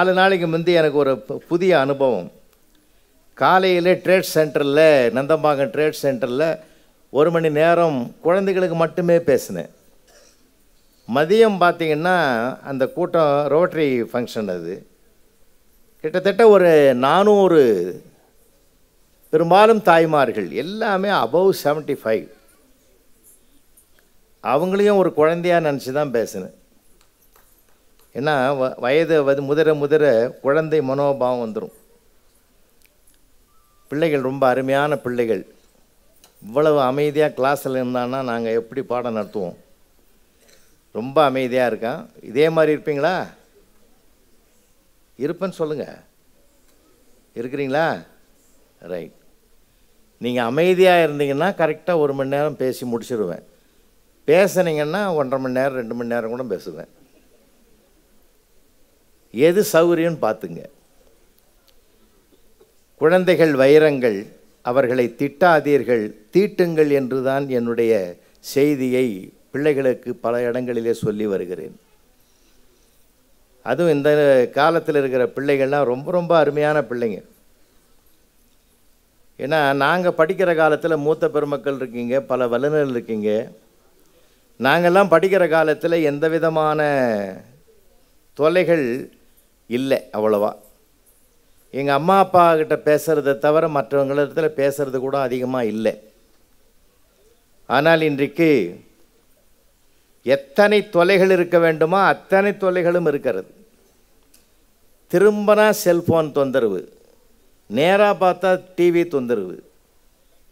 4 நாளைக்கு முந்தி எனக்கு ஒரு புதிய அனுபவம். காலையில் ட்ரேட் சென்டரில், நந்தம்பாக்கம் ட்ரேட் சென்டரில் 1 மணி நேரம் குழந்தைகளுக்கு மட்டுமே பேசினேன். மதியம் பார்த்திங்கன்னா அந்த கூட்டம் ரோட்டரி ஃபங்க்ஷன், அது கிட்டத்தட்ட ஒரு 400 பெரும்பாலும் தாய்மார்கள், எல்லாமே அபவ் 75. அவங்களையும் ஒரு குழந்தையாக நினச்சி தான் பேசினேன். ஏன்னா வயது முதிர குழந்தை மனோபாவம் வந்துடும். பிள்ளைகள் ரொம்ப அருமையான பிள்ளைகள். இவ்வளவு அமைதியாக கிளாஸில் இருந்தான்னா நாங்கள் எப்படி பாடம் நடத்துவோம்? ரொம்ப அமைதியாக இருக்கான். இதே மாதிரி இருப்பீங்களா? இருப்பேன்னு சொல்லுங்கள். இருக்கிறீங்களா? ரைட். நீங்கள் அமைதியாக இருந்தீங்கன்னா கரெக்டாக 1 மணி நேரம் பேசி முடிச்சிடுவேன். பேசுனீங்கன்னா 1.5 மணி நேரம் 2 மணி நேரம் கூட பேசுவேன். எது சௌகரியம்னு பார்த்துங்க. குழந்தைகள் வைரங்கள், அவர்களை திட்டாதீர்கள், தீட்டுங்கள் என்று தான் என்னுடைய செய்தியை பிள்ளைகளுக்கு பல இடங்களிலே சொல்லி வருகிறேன். அதுவும் இந்த காலத்தில் இருக்கிற பிள்ளைகள்லாம் ரொம்ப ரொம்ப அருமையான பிள்ளைங்க. ஏன்னா நாங்கள் படிக்கிற காலத்தில் மூத்த பெருமக்கள் இருக்கீங்க, பல வல்லுநர்கள் இருக்கீங்க. நாங்கள்லாம் படிக்கிற காலத்தில் எந்த விதமான தொல்லைகள் இல்லை அவ்வளவா. எங்கள் அம்மா அப்பா கிட்ட பேசுகிறத தவிர மற்றவங்களிடத்துல பேசுகிறது கூட அதிகமாக இல்லை. ஆனால் இன்றைக்கு எத்தனை தொல்லைகள் இருக்க வேண்டுமோ அத்தனை தொல்லைகளும் இருக்கிறது. திரும்பினா செல்ஃபோன் தொந்தரவு, நேராக பார்த்தா டிவி தொந்தரவு,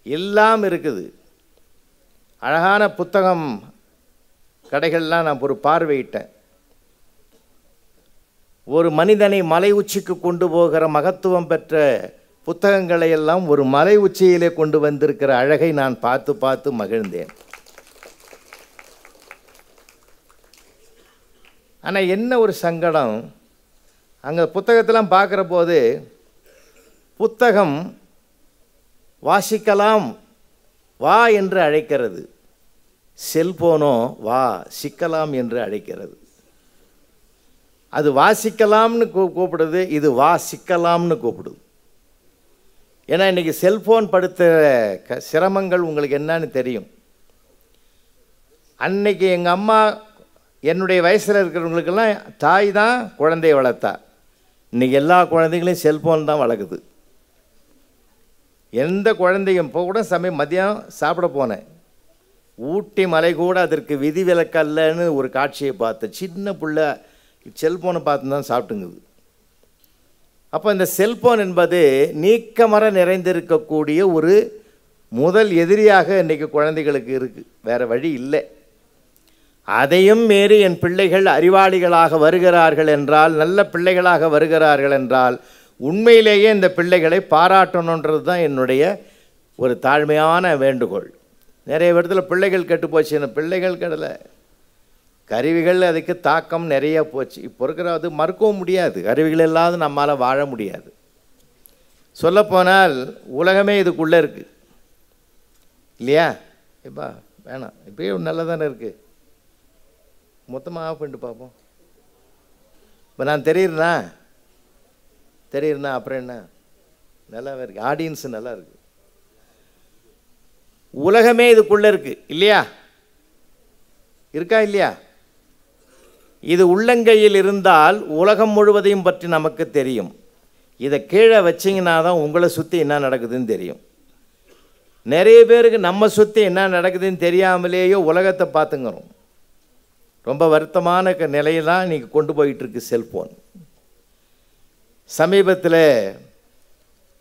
எல்லாம் இருக்குது. அழகான புத்தகம் கடைகள்லாம் நான் ஒரு பார்வையிட்டேன். ஒரு மனிதனை மலை உச்சிக்கு கொண்டு போகிற மகத்துவம் பெற்ற புத்தகங்களை எல்லாம் ஒரு மலை உச்சியிலே கொண்டு வந்திருக்கிற அழகை நான் பார்த்து பார்த்து மகிழ்ந்தேன். ஆனால் என்ன ஒரு சங்கடம், அங்கே புத்தகத்தெல்லாம் பார்க்குற போது புத்தகம் வாசிக்கலாம் வா என்று அழைக்கிறது, செல்போனோ வா சிக்கலாம் என்று அழைக்கிறது. அது வாசிக்கலாம்னு கூப்பிடுது, இது வா சிக்கலாம்னு கூப்பிடுது. ஏன்னா இன்றைக்கி செல்ஃபோன் படுத்த சிரமங்கள் உங்களுக்கு என்னன்னு தெரியும். அன்னைக்கு எங்கள் அம்மா என்னுடைய வயசில் இருக்கிறவங்களுக்கெல்லாம் தாய் தான் குழந்தைய வளர்த்தா. இன்றைக்கி எல்லா குழந்தைகளையும் செல்ஃபோன் தான் வளர்க்குது. எந்த குழந்தையும் இப்போ கூட மதியம் சாப்பிட போனேன், ஊட்டி மலை கூட அதற்கு விதிவிலக்கல்லன்னு ஒரு காட்சியை பார்த்தேன். சின்ன பிள்ளை செல்ஃபோனை பார்த்து தான் சாப்பிட்டுங்குது. அப்போ இந்த செல்ஃபோன் என்பது நீக்கமர நிறைந்திருக்கக்கூடிய ஒரு முதல் எதிரியாக இன்றைக்கி குழந்தைகளுக்கு இருக்குது. வேறு வழி இல்லை. அதையும் மீறி என் பிள்ளைகள் அறிவாளிகளாக வருகிறார்கள் என்றால், நல்ல பிள்ளைகளாக வருகிறார்கள் என்றால், உண்மையிலேயே இந்த பிள்ளைகளை பாராட்டணுன்றது தான் என்னுடைய ஒரு தாழ்மையான வேண்டுகோள். நிறைய இடத்துல பிள்ளைகள் கெட்டு போச்சு. இந்த பிள்ளைகள் கெடலை, கருவிகள் அதுக்கு தாக்கம் நிறைய போச்சு. இப்போ இருக்கிற அது மறுக்கவும் முடியாது. கருவிகள் இல்லாத நம்மளால் வாழ முடியாது. சொல்லப்போனால் உலகமே இதுக்குள்ளே இருக்குது இல்லையா? இப்போ வேணாம், இப்போயே நல்லா தானே இருக்குது. மொத்தமாக ஆஃப் பண்ணிட்டு பார்ப்போம். இப்போ நான் தெரியுறேன்னா அப்புறம் என்ன, நல்லாவே இருக்குது. ஆடியன்ஸு நல்லா இருக்குது. உலகமே இதுக்குள்ளே இருக்குது இல்லையா? இருக்கா இல்லையா? இது உள்ளங்கையில் இருந்தால் உலகம் முழுவதையும் பற்றி நமக்கு தெரியும். இதை கீழே வச்சிங்கன்னா தான் உங்களை சுற்றி என்ன நடக்குதுன்னு தெரியும். நிறைய பேருக்கு நம்ம சுற்றி என்ன நடக்குதுன்னு தெரியாமலேயோ உலகத்தை பார்த்துங்கிறோம். ரொம்ப வருத்தமான நிலையெல்லாம் இன்றைக்கி கொண்டு போயிட்டுருக்கு செல்ஃபோன். சமீபத்தில்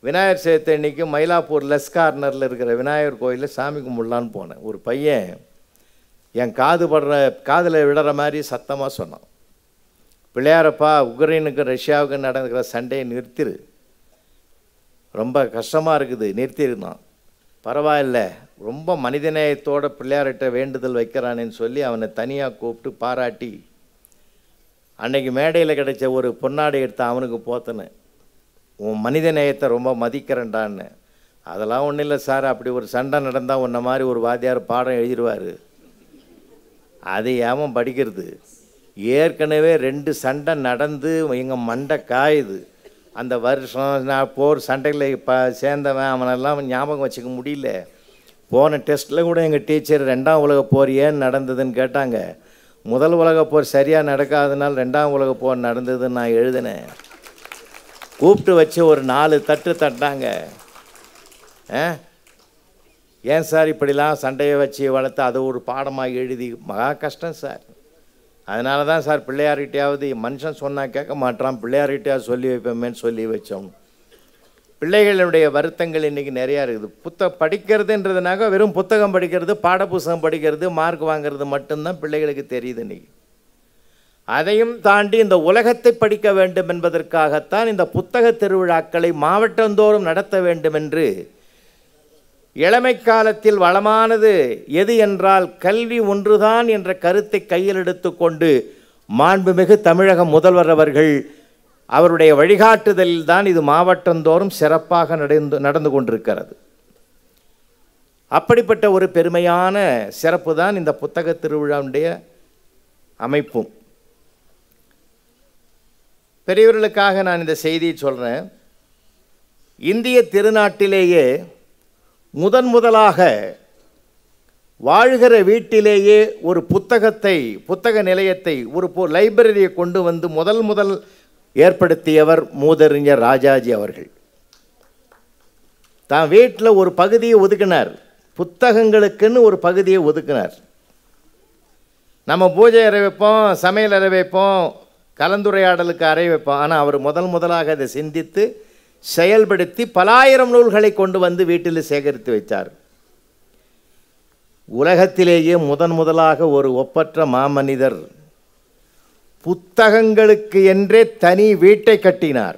விநாயகர் சதுர்த்தி அன்றைக்கி மயிலாப்பூர் லெஸ் கார்னரில் இருக்கிற விநாயகர் கோயிலில் சாமி கும்பிடலான்னு போனேன். ஒரு பையன் என் காதில் விடுற மாதிரி சத்தமாக சொன்னான், பிள்ளையாரப்பா உக்ரைனுக்கு ரஷ்யாவுக்கு நடந்துக்கிற சண்டையை நிறுத்திரு, ரொம்ப கஷ்டமாக இருக்குது, நிறுத்திருந்தான். பரவாயில்ல, ரொம்ப மனிதநேயத்தோட பிள்ளையார்கிட்ட வேண்டுதல் வைக்கிறானேன்னு சொல்லி அவனை தனியாக கூப்பிட்டு பாராட்டி அன்னைக்கு மேடையில் கிடைச்ச ஒரு பொன்னாடை எடுத்து அவனுக்கு போத்தனேன். உன் மனிதநேயத்தை ரொம்ப மதிக்கிறேன்டான்னு. அதெல்லாம் ஒன்றும் இல்லை சார், அப்படி ஒரு சண்டை நடந்தால் உன்ன மாதிரி ஒரு வாத்தியார் பாடம் எழுதிடுவார், அதை ஏன் படிக்கிறது, ஏற்கனவே 2 சண்டை நடந்து எங்கள் மண்டை காயுது. அந்த வருஷம் நான் போர் சண்டையில் இப்போ சேர்ந்தவன் அவனெல்லாம் ஞாபகம் வச்சுக்க முடியல. போன டெஸ்ட்டில் கூட எங்கள் டீச்சர் 2ஆம் உலகப் போர் ஏன் நடந்ததுன்னு கேட்டாங்க. முதல் உலகப் போர் சரியாக நடக்காதனால 2ஆம் உலகப் போர் நடந்ததுன்னு நான் எழுதினேன். கூப்பிட்டு வச்சு ஒரு 4 தட்டு தட்டாங்க. ஏன் சார் இப்படிலாம் சண்டையை வச்சு வளர்த்து அதை ஒரு பாடமாக எழுதி மகா கஷ்டம் சார். அதனால தான் சார் பிள்ளையார்கிட்டையாவது மனுஷன் சொன்னால் கேட்க மாட்டான், பிள்ளையார்கிட்டையாவது சொல்லி வைப்போமேன்னு சொல்லி வச்சோம். பிள்ளைகளுடைய வருத்தங்கள் இன்றைக்கி நிறையா இருக்குது. படிக்கிறதுன்றதுனாக்க வெறும் புத்தகம் படிக்கிறது, பாடப்புத்தகம் படிக்கிறது, மார்க் வாங்கிறது மட்டும்தான் பிள்ளைகளுக்கு தெரியுது இன்றைக்கி. அதையும் தாண்டி இந்த உலகத்தை படிக்க வேண்டும் என்பதற்காகத்தான் இந்த புத்தக திருவிழாக்களை மாவட்டந்தோறும் நடத்த வேண்டும் என்று இளமை காலத்தில் வளமானது எது என்றால் கல்வி ஒன்றுதான் என்ற கருத்தை கையில் எடுத்து கொண்டு மாண்புமிகு தமிழக முதல்வர் அவர்கள் அவருடைய வழிகாட்டுதலில் தான் இது மாவட்டந்தோறும் சிறப்பாக நடந்து கொண்டிருக்கிறது. அப்படிப்பட்ட ஒரு பெருமையான சிறப்பு தான் இந்த புத்தக திருவிழாவுடைய அமைப்பும். பெரியவர்களுக்காக நான் இந்த செய்தியை சொல்கிறேன். இந்திய திருநாட்டிலேயே முதலாக வாழ்கிற வீட்டிலேயே ஒரு புத்தக நிலையத்தை ஒரு லைப்ரரியை கொண்டு வந்து முதல் ஏற்படுத்தியவர் மூதறிஞர் ராஜாஜி அவர்கள். தான் வீட்டில் ஒரு பகுதியை ஒதுக்கினார், புத்தகங்களுக்குன்னு ஒரு பகுதியை ஒதுக்கினார். நம்ம பூஜை அறை வைப்போம், சமையல் அறை வைப்போம், கலந்துரையாடலுக்கு அறை வைப்போம். ஆனால் அவர் முதலாக அதை சிந்தித்து செயல்படுத்தி பலாயிரம் நூல்களை கொண்டு வந்து வீட்டில் சேகரித்து வைத்தார். உலகத்திலேயே முதலாக ஒரு ஒப்பற்ற மாமனிதர் புத்தகங்களுக்கு என்றே தனி வீட்டை கட்டினார்.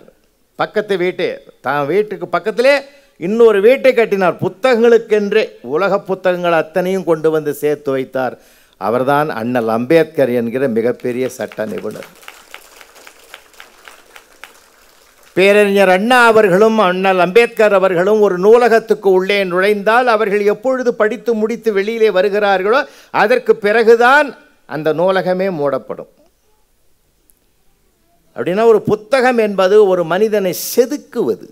பக்கத்து வீட்டை தான் வீட்டுக்கு பக்கத்திலே இன்னொரு வீட்டை கட்டினார். புத்தகங்களுக்கென்றே உலக புத்தகங்கள் அத்தனையும் கொண்டு வந்து சேர்த்து வைத்தார். அவர்தான் அண்ணல் அம்பேத்கர் என்கிற மிகப்பெரிய சட்ட நிபுணர். பேரறிஞர் அண்ணா அவர்களும் அண்ணல் அம்பேத்கர் அவர்களும் ஒரு நூலகத்துக்கு உள்ளே நுழைந்தால் அவர்கள் எப்பொழுது படித்து முடித்து வெளியிலே வருகிறார்களோ அதற்கு பிறகுதான் அந்த நூலகமே மூடப்படும். அப்படின்னா ஒரு புத்தகம் என்பது ஒரு மனிதனை செதுக்குவது.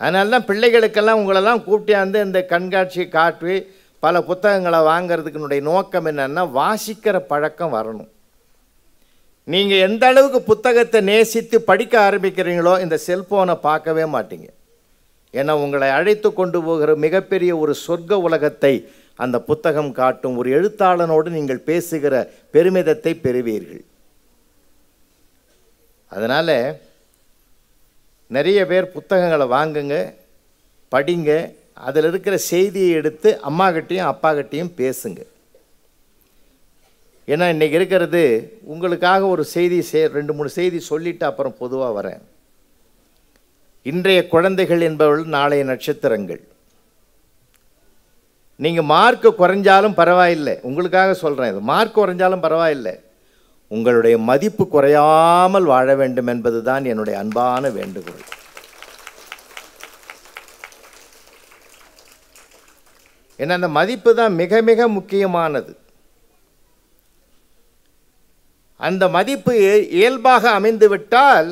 அதனால தான் பிள்ளைகளுக்கெல்லாம் உங்களெல்லாம் கூப்பிட்டாந்து இந்த கண்காட்சியை காட்டி பல புத்தகங்களை வாங்கிறதுக்குனுடைய நோக்கம் என்னன்னா வாசிக்கிற பழக்கம் வரணும். நீங்கள் எந்த அளவுக்கு புத்தகத்தை நேசித்து படிக்க ஆரம்பிக்கிறீங்களோ இந்த செல்ஃபோனை பார்க்கவே மாட்டீங்க. ஏன்னா உங்களை அழைத்து கொண்டு போகிற மிகப்பெரிய ஒரு சொர்க்க உலகத்தை அந்த புத்தகம் காட்டும். ஒரு எழுத்தாளனோடு நீங்கள் பேசுகிற பெருமிதத்தை பெறுவீர்கள். அதனால் நிறைய பேர் புத்தகங்களை வாங்குங்க, படிங்க, அதில் இருக்கிற செய்தியை எடுத்து அம்மாக்கிட்டையும் அப்பாக்கிட்டையும் பேசுங்க. ஏன்னா இன்றைக்கி இருக்கிறது உங்களுக்காக ஒரு செய்தி 2-3 செய்தி சொல்லிவிட்டு அப்புறம் பொதுவாக வரேன். இன்றைய குழந்தைகள் என்பவர்கள் நாளைய நட்சத்திரங்கள். நீங்கள் மார்க்கு குறைஞ்சாலும் பரவாயில்லை, உங்களுக்காக சொல்கிறேன், இது மார்க் குறைஞ்சாலும் பரவாயில்லை, உங்களுடைய மதிப்பு குறையாமல் வாழ வேண்டும் என்பது தான் என்னுடைய அன்பான வேண்டுகோள். ஏன்னா அந்த மதிப்பு தான் மிக மிக முக்கியமானது. அந்த மதிப்பு இயல்பாக அமைந்து விட்டால்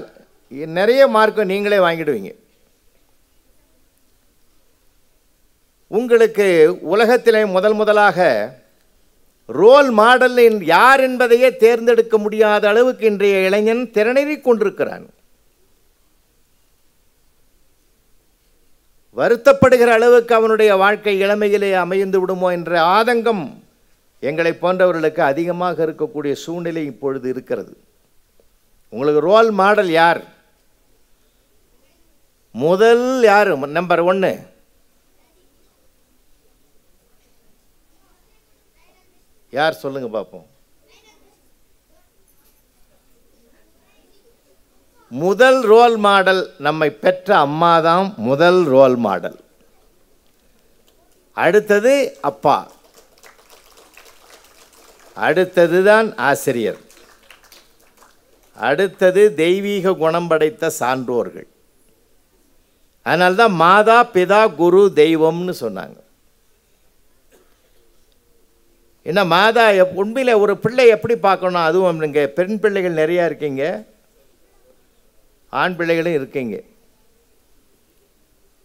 நிறைய மார்க்கை நீங்களே வாங்கிடுவீங்க. உங்களுக்கு உலகத்திலே முதலாக ரோல் மாடல் யார் என்பதையே தேர்ந்தெடுக்க முடியாத அளவுக்கு இன்றைய இளைஞன் திறனறி கொண்டிருக்கிறான். வருத்தப்படுகிற அளவுக்கு அவனுடைய வாழ்க்கை இளமையிலே அமைந்து விடுமோ என்ற ஆதங்கம் எங்களை போன்றவர்களுக்கு அதிகமாக இருக்கக்கூடிய சூழ்நிலை இப்பொழுது இருக்கிறது. உங்களுக்கு ரோல் மாடல் யார்? யார் நம்பர் 1? யார் சொல்லுங்க பார்ப்போம். முதல் ரோல் மாடல் நம்மை பெற்ற அம்மா தான் முதல் ரோல் மாடல். அடுத்தது அப்பா, அடுத்தது தான் ஆசிரியர், அடுத்தது தெய்வீக குணம் படைத்த சான்றோர்கள். அதனால்தான் மாதா பிதா குரு தெய்வம்னு சொன்னாங்க. என்ன மாதா உண்மையில் ஒரு பிள்ளை எப்படி பார்க்கணும்? அதுவும் நீங்கள் பெண் பிள்ளைகள் நிறையா இருக்கீங்க, ஆண் பிள்ளைகளும் இருக்கீங்க.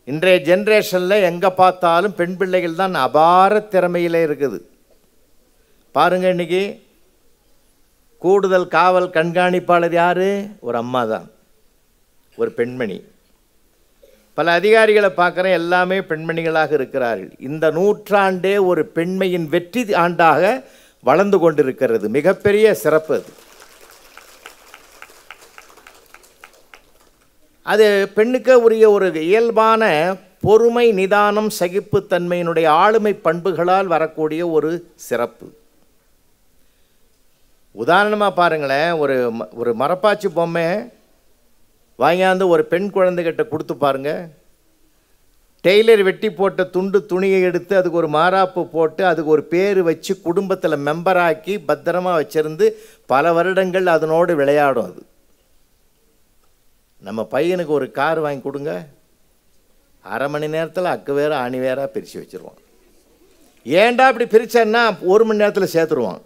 இன்றைய ஜென்ரேஷனில் எங்கே பார்த்தாலும் பெண் பிள்ளைகள் தான் அபார திறமையில் இருக்குது. பாருங்கள், இன்றைக்கி கூடுதல் காவல் கண்காணிப்பாளர் யார்? ஒரு அம்மா தான், ஒரு பெண்மணி. பல அதிகாரிகளை பார்க்குறேன், எல்லாமே பெண்மணிகளாக இருக்கிறார்கள். இந்த நூற்றாண்டே ஒரு பெண்மையின் வெற்றி ஆண்டாக வளர்ந்து கொண்டிருக்கிறது. மிகப்பெரிய சிறப்பு அது. அது பெண்ணுக்கு உரிய ஒரு இயல்பான பொறுமை, நிதானம், சகிப்புத்தன்மையினுடைய ஆளுமை பண்புகளால் வரக்கூடிய ஒரு சிறப்பு. உதாரணமாக பாருங்களேன், ஒரு மரப்பாச்சி பொம்மை வாங்கியாந்து ஒரு பெண் குழந்தைகிட்ட கொடுத்து பாருங்க. டெய்லர் வெட்டி போட்ட துணியை எடுத்து அதுக்கு ஒரு மாராப்பு போட்டு அதுக்கு ஒரு பேர் வச்சு குடும்பத்தில் மெம்பராக்கி பத்திரமாக வச்சுருந்து பல வருடங்கள் அதனோடு விளையாடும். அது நம்ம பையனுக்கு ஒரு கார் வாங்கி கொடுங்க, அரை மணி நேரத்தில் அக்கு வேற ஆணி வேற பிரித்து வச்சுருவான். ஏன்டா அப்படி பிரித்தேன்னா 1 மணி நேரத்தில் சேர்த்துருவான்.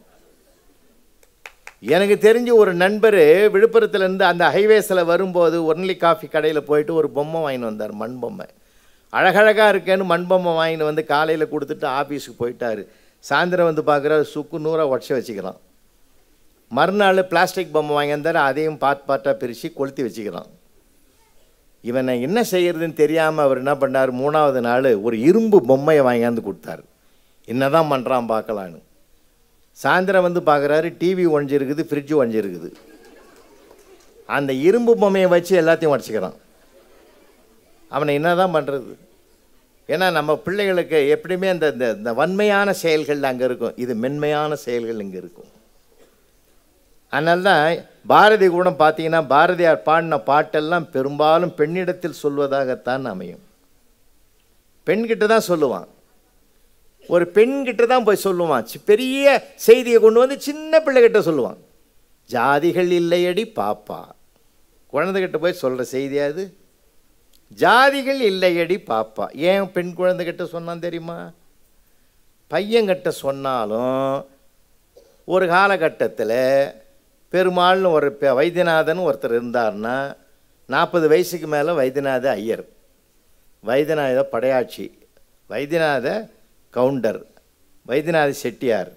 எனக்கு தெரிஞ்சு ஒரு நண்பர் விழுப்புரத்துலேருந்து அந்த ஹைவேஸில் வரும்போது ஒன்லி காஃபி கடையில் போயிட்டு ஒரு பொம்மை வாங்கின்னு வந்தார், மண் பொம்மை. அழகழகாக இருக்கேன்னு மண் பொம்மை வாங்கின்னு வந்து காலையில் கொடுத்துட்டு ஆஃபீஸுக்கு போயிட்டார். சாயந்தரம் வந்து பார்க்குற சுக்கு நூறாக உடச்சி வச்சுக்கிறான். மறுநாள் பிளாஸ்டிக் பொம்மை வாங்கி வந்தார், அதையும் பார்ட்டாக பிரித்து கொளுத்தி வச்சுக்கிறான். இவனை என்ன செய்கிறதுன்னு தெரியாமல் அவர் என்ன பண்ணார், 3ஆவது நாள் ஒரு இரும்பு பொம்மையை வாங்கியாந்து கொடுத்தார். என்ன தான் பண்ணுறான் பார்க்கலான்னு. சாயந்தரம் வந்து பார்க்குறாரு, டிவி ஒழிஞ்சிருக்குது, ஃப்ரிட்ஜு ஒழிஞ்சிருக்குது. அந்த இரும்பு பொம்மையை வச்சு எல்லாத்தையும் உடச்சிக்கிறான். அவனை என்ன தான் பண்ணுறது? ஏன்னா நம்ம பிள்ளைகளுக்கு எப்படியுமே இந்த வன்மையான செயல்கள் அங்கே இருக்கும், இது மென்மையான செயல்கள் இங்கே இருக்கும். அதனால்தான் பாரதி கூட பார்த்தீங்கன்னா பாரதியார் பாடின பாட்டெல்லாம் பெரும்பாலும் பெண்ணிடத்தில் சொல்வதாகத்தான் அமையும். பெண்கிட்ட தான் சொல்லுவான், ஒரு பெண்கிட்ட தான் போய் சொல்லுவான். பெரிய செய்தியை கொண்டு வந்து சின்ன பிள்ளைகிட்ட சொல்லுவான். ஜாதிகள் இல்லையடி பாப்பா, குழந்தைகிட்ட போய் சொல்கிற செய்தியாது. ஜாதிகள் இல்லையடி பாப்பா. ஏன் பெண் குழந்தைகிட்ட சொன்னான் தெரியுமா? பையன்கிட்ட சொன்னாலும் ஒரு காலகட்டத்தில் பெருமாள்னு ஒரு வைத்தியநாதன் ஒருத்தர் இருந்தார்னா 40 வயசுக்கு மேலே வைத்தியநாத ஐயர், வைத்தியநாத படையாட்சி, வைத்தியநாத கவுண்டர், வைத்தியநாத செட்டியார்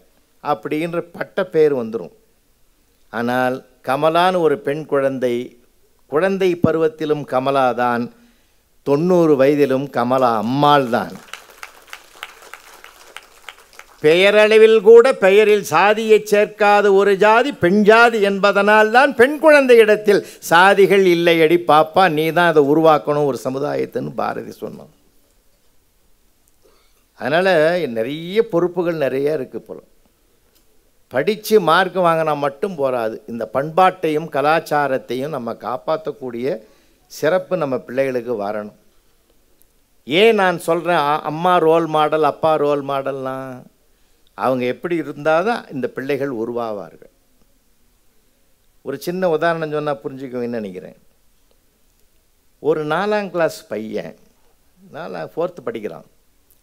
அப்படின்ற பட்ட பேர் வந்துடும். ஆனால் கமலான்னு ஒரு பெண் குழந்தை பருவத்திலும் கமலாதான், 90 வயதிலும் கமலா அம்மாள் தான். பெயரளவில் கூட பெயரில் சாதியை சேர்க்காத ஒரு ஜாதி பெண் ஜாதி என்பதனால் தான் பெண் குழந்தை இடத்தில் சாதிகள் இல்லையடி பாப்பா, நீ தான் அதை உருவாக்கணும் ஒரு சமுதாயத்துன்னு பாரதி சொன்னான். அதனால் நிறைய பொறுப்புகள் நிறைய இருக்குது போல. படித்து மார்க் வாங்கினா மட்டும் போகாது, இந்த பண்பாட்டையும் கலாச்சாரத்தையும் நம்ம காப்பாற்றக்கூடிய சிறப்பு நம்ம பிள்ளைகளுக்கு வரணும். ஏன் நான் சொல்கிறேன் அம்மா ரோல் மாடல், அப்பா ரோல் மாடல்னால் அவங்க எப்படி இருந்தால் தான் இந்த பிள்ளைகள் உருவாவார்கள். ஒரு சின்ன உதாரணம் சொன்னால் புரிஞ்சுக்குவீங்கன்னு நினைக்கிறேன். ஒரு 4ஆம் கிளாஸ் பையன் 4th படிக்கிறான்.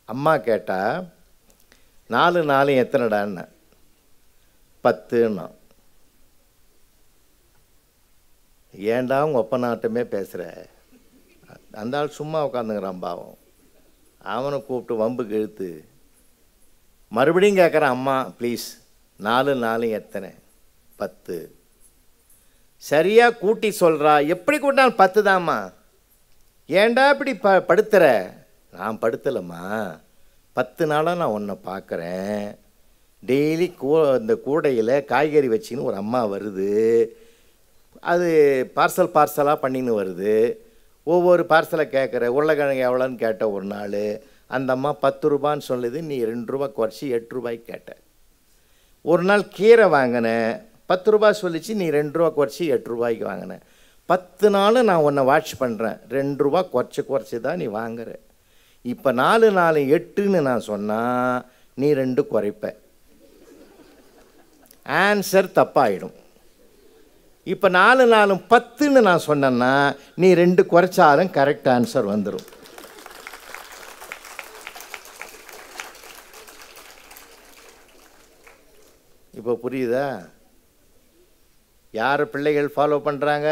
அம்மா கேட்டால் 4 4 எத்தனைடான்னு, 10ன்னா. ஏன்டா உங்கள் ஒப்ப நாட்டமே பேசுகிற? அந்த ஆள் சும்மா உட்காந்துங்கிறான் பாவம். அவனை கூப்பிட்டு வம்புக்கு இழுத்து மறுபடியும் கேட்குறான், அம்மா ப்ளீஸ் 4 4 எத்தனை? 10. சரியாக கூட்டி சொல்கிறா. எப்படி கூட்டினாலும் 10 தாம்மா. ஏண்டா இப்படி படுத்துற? நான் படுத்தலைம்மா, 10 நாளாக நான் உன்னை பார்க்குறேன். டெய்லி இந்த கூடையில் காய்கறி வச்சின்னு ஒரு அம்மா வருது, அது பார்சலாக பண்ணின்னு வருது. ஒவ்வொரு பார்சலை கேட்குற, உருளைக்கிழங்கு எவ்வளோன்னு கேட்ட ஒரு நாள் அந்த அம்மா 10 ரூபான்னு சொல்லுது, நீ 2 ரூபா குறைச்சி 8 ரூபாய்க்கு கேட்ட. ஒரு நாள் கீரை வாங்கினேன், 10 ரூபா சொல்லிச்சு, நீ 2 ரூபா குறைச்சி 8 ரூபாய்க்கு வாங்கினேன். 10 நாள் நான் உன்னை வாட்ச் பண்ணுறேன், 2 ரூபா குறைச்சி தான் நீ வாங்குற. இப்போ 4 4 8ன்னு நான் சொன்னால் நீ 2 குறைப்ப, ஆன்சர் தப்பாயிடும். இப்போ 4 4 10ன்னு நான் சொன்னேன்னா நீ 2 குறைச்சாலும் கரெக்ட் ஆன்சர் வந்துடும். இப்போ புரியுதா? யார் பிள்ளைகள் ஃபாலோ பண்ணுறாங்க?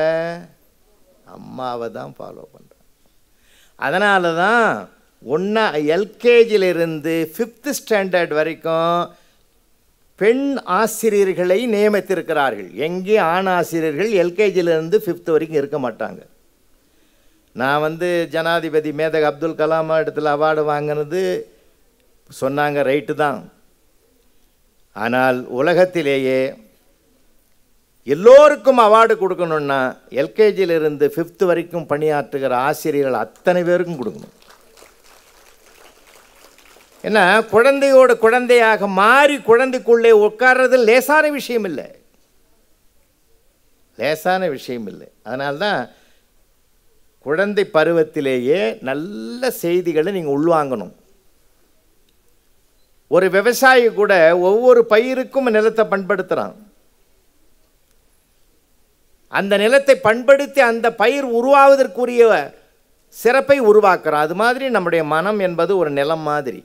அம்மாவை தான் ஃபாலோ பண்ணுறாங்க. அதனால தான் எல்கேஜியிலிருந்து 5th ஸ்டாண்டர்ட் வரைக்கும் பெண் ஆசிரியர்களை நியமித்திருக்கிறார்கள். எங்கே ஆண் ஆசிரியர்கள் எல்கேஜியிலிருந்து 5th வரைக்கும் இருக்க மாட்டாங்க. நான் ஜனாதிபதி மேதக அப்துல் கலாம் இடத்துல அவார்டு வாங்கினது சொன்னாங்க, ரைட்டு தான். ஆனால் உலகத்திலேயே எல்லோருக்கும் அவார்டு கொடுக்கணுன்னா எல்கேஜியிலிருந்து 5th வரைக்கும் பணியாற்றுகிற ஆசிரியர்கள் அத்தனை பேருக்கும் கொடுக்கணும். ஏன்னா குழந்தையோட குழந்தையாக மாறி குழந்தைக்குள்ளே உட்கார்றது லேசான விஷயம் இல்லை, லேசான விஷயம் இல்லை. அதனால்தான் குழந்தை பருவத்திலேயே நல்ல செய்திகளை நீங்கள் உள்வாங்கணும். ஒரு விவசாயி கூட ஒவ்வொரு பயிருக்கும் நிலத்தை பண்படுத்துகிறான். அந்த நிலத்தை பண்படுத்தி அந்த பயிர் உருவாவதற்குரிய சிறப்பை உருவாக்குறான். அது மாதிரி நம்முடைய மனம் என்பது ஒரு நிலம் மாதிரி.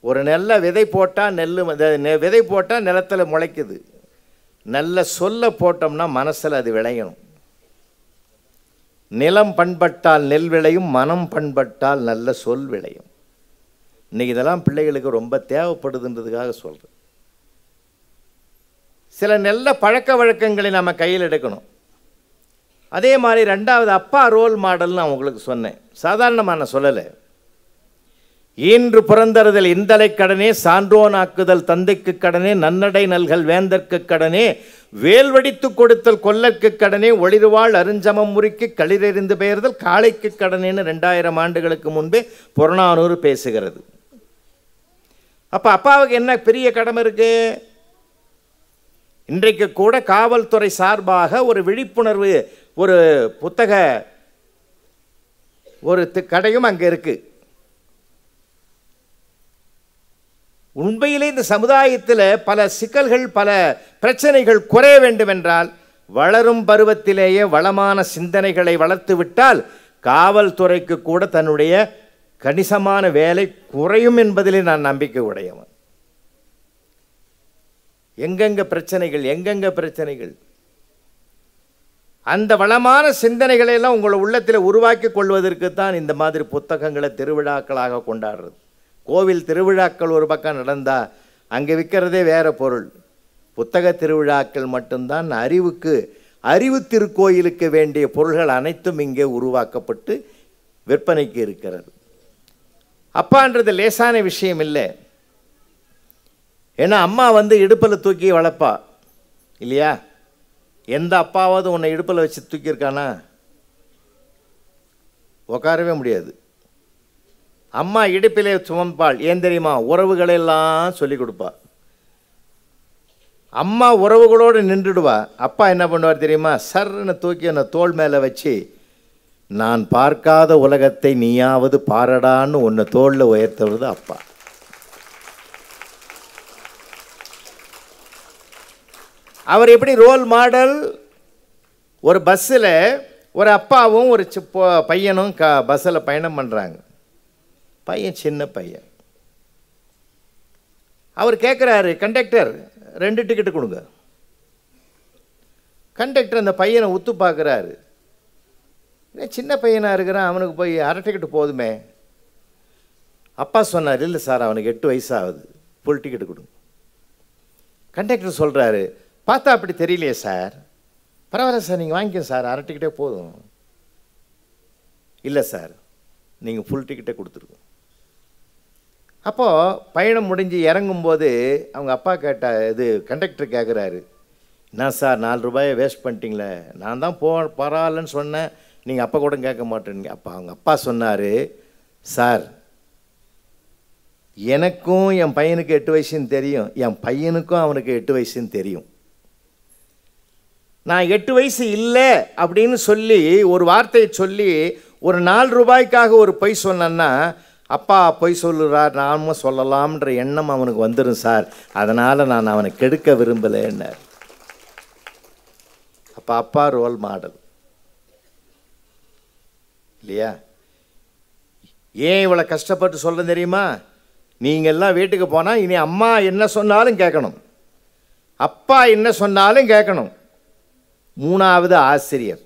ஒரு நல்ல விதை போட்டால் விதை போட்டால் நிலத்தில் முளைக்குது. நல்ல சொல்ல போட்டோம்னா மனசில் அது விளையணும். நிலம் பண்பட்டால் நெல் விளையும், மனம் பண்பட்டால் நல்ல சொல் விளையும். இன்றைக்கி இதெல்லாம் பிள்ளைகளுக்கு ரொம்ப தேவைப்படுதுன்றதுக்காக சொல்கிறேன். சில நல்ல பழக்க வழக்கங்களை நம்ம கையில் எடுக்கணும். அதே மாதிரி 2வது அப்பா ரோல் மாடல் நான் உங்களுக்கு சொன்னேன், சாதாரணமாக நான் சொல்லலை. ஈன்று புறந்தறுதல் இந்தலை கடனே, சான்றோனாக்குதல் தந்தைக்கு கடனே, நன்னடை நல்கல் வேந்தற்கு கடனே, வேல்வடித்து கொடுத்தல் கொல்லற்கு கடனே, ஒளிர்வாள் அருஞ்சமம் முறிக்கு களிரெறிந்து பெயர்தல் காளைக்கு கடனேன்னு 2000 ஆண்டுகளுக்கு முன்பே புறநானூறு பேசுகிறது. அப்போ அப்பாவுக்கு என்ன பெரிய கடமை இருக்கு? இன்றைக்கு கூட காவல்துறை சார்பாக ஒரு விழிப்புணர்வு ஒரு புத்தக ஒரு கடையும் அங்கே இருக்கு. உண்மையிலே இந்த சமுதாயத்தில் பல சிக்கல்கள் பல பிரச்சனைகள் குறைய வேண்டும் என்றால் வளரும் பருவத்திலேயே வளமான சிந்தனைகளை வளர்த்து விட்டால் காவல்துறைக்கு கூட தன்னுடைய கணிசமான வேலை குறையும் என்பதிலே நான் நம்பிக்கை உடையவன். எங்கெங்க பிரச்சனைகள் அந்த வளமான சிந்தனைகளை எல்லாம் உங்களை உள்ளத்தில் உருவாக்கி கொள்வதற்கு தான் இந்த மாதிரி புத்தகங்களை திருவிழாக்களாக கொண்டாடுறது. கோவில் திருவிழாக்கள் ஒரு பக்கம் நடந்தால் அங்கே விற்கிறதே வேறு பொருள். புத்தக திருவிழாக்கள் மட்டும்தான் அறிவு திருக்கோயிலுக்கு வேண்டிய பொருள்கள் அனைத்தும் இங்கே உருவாக்கப்பட்டு விற்பனைக்கு இருக்கிறது. அப்பான்றது லேசான விஷயம் இல்லை. ஏன்னா அம்மா இடுப்பில் தூக்கி வளர்ப்பா இல்லையா? எந்த அப்பாவது உன்னை இடுப்பில் வச்சு தூக்கியிருக்கானா? உட்காரவே முடியாது. அம்மா இடுப்பிலே சுமப்பாள். ஏன் தெரியுமா? உறவுகளெல்லாம் சொல்லி கொடுப்பா. அம்மா உறவுகளோடு நின்றுடுவா. அப்பா என்ன பண்ணுவார் தெரியுமா? சர்ன்னு தூக்கி அந்த தோள் மேலே வச்சு, நான் பார்க்காத உலகத்தை நீயாவது பாரடான்னு உன்னை தோளில் உயர்த்துவது அப்பா. அவர் எப்படி ரோல் மாடல்? ஒரு பஸ்ஸில் ஒரு அப்பாவும் ஒரு பையனும் பஸ்ஸில் பயணம் பண்ணுறாங்க. பையன் சின்ன பையன். அவர் கேட்குறாரு, கண்டக்டர் 2 டிக்கெட்டு கொடுங்க. கண்டக்டர் அந்த பையனை உத்து பார்க்குறாரு. சின்ன பையனாக இருக்கிறான், அவனுக்கு போய் அரை டிக்கெட்டு போதுமே. அப்பா சொன்னார், இல்லை சார் அவனுக்கு 8 வயசு ஆகுது, ஃபுல் டிக்கெட்டு கொடுங்க. கண்டக்டர் சொல்கிறாரு, பார்த்தா அப்படி தெரியலையே சார். பரவாயில்ல சார், நீங்கள் வாங்கிக்கோங்க சார், அரை டிக்கெட்டே போதும். இல்லை சார், நீங்கள் ஃபுல் டிக்கெட்டே கொடுத்துருங்க. அப்போது பயணம் முடிஞ்சு இறங்கும்போது அவங்க அப்பா கண்டக்டர் கேட்குறாரு, என்ன சார் 4 ரூபாயை வேஸ்ட் பண்ணிட்டீங்களே, நான் தான் பரவாயில்லன்னு சொன்னேன், நீங்கள் அப்பா கூட கேட்க மாட்டேங்க. அவங்க அப்பா சொன்னார், சார் எனக்கும் என் பையனுக்கு 8 வயசுன்னு தெரியும், என் பையனுக்கும் அவனுக்கு 8 வயசுன்னு தெரியும். நான் 8 வயசு இல்லை அப்படின்னு சொல்லி ஒரு வார்த்தையை சொல்லி ஒரு 4 ரூபாய்க்காக ஒரு பொய் சொன்னேன்னா அப்பா பொய் சொல்லுறார், நானும் சொல்லலாம்ன்ற எண்ணம் அவனுக்கு வந்துடும் சார், அதனால் நான் அவனை கெடுக்க விரும்பலைன்னார். அப்போ அப்பா ரோல் மாடல் இல்லையா? ஏன் இவ்வளோ கஷ்டப்பட்டு சொல்ல தெரியுமா? நீங்கள்லாம் வீட்டுக்கு போனால் இனி அம்மா என்ன சொன்னாலும் கேட்கணும், அப்பா என்ன சொன்னாலும் கேட்கணும். மூணாவது ஆசிரியர்.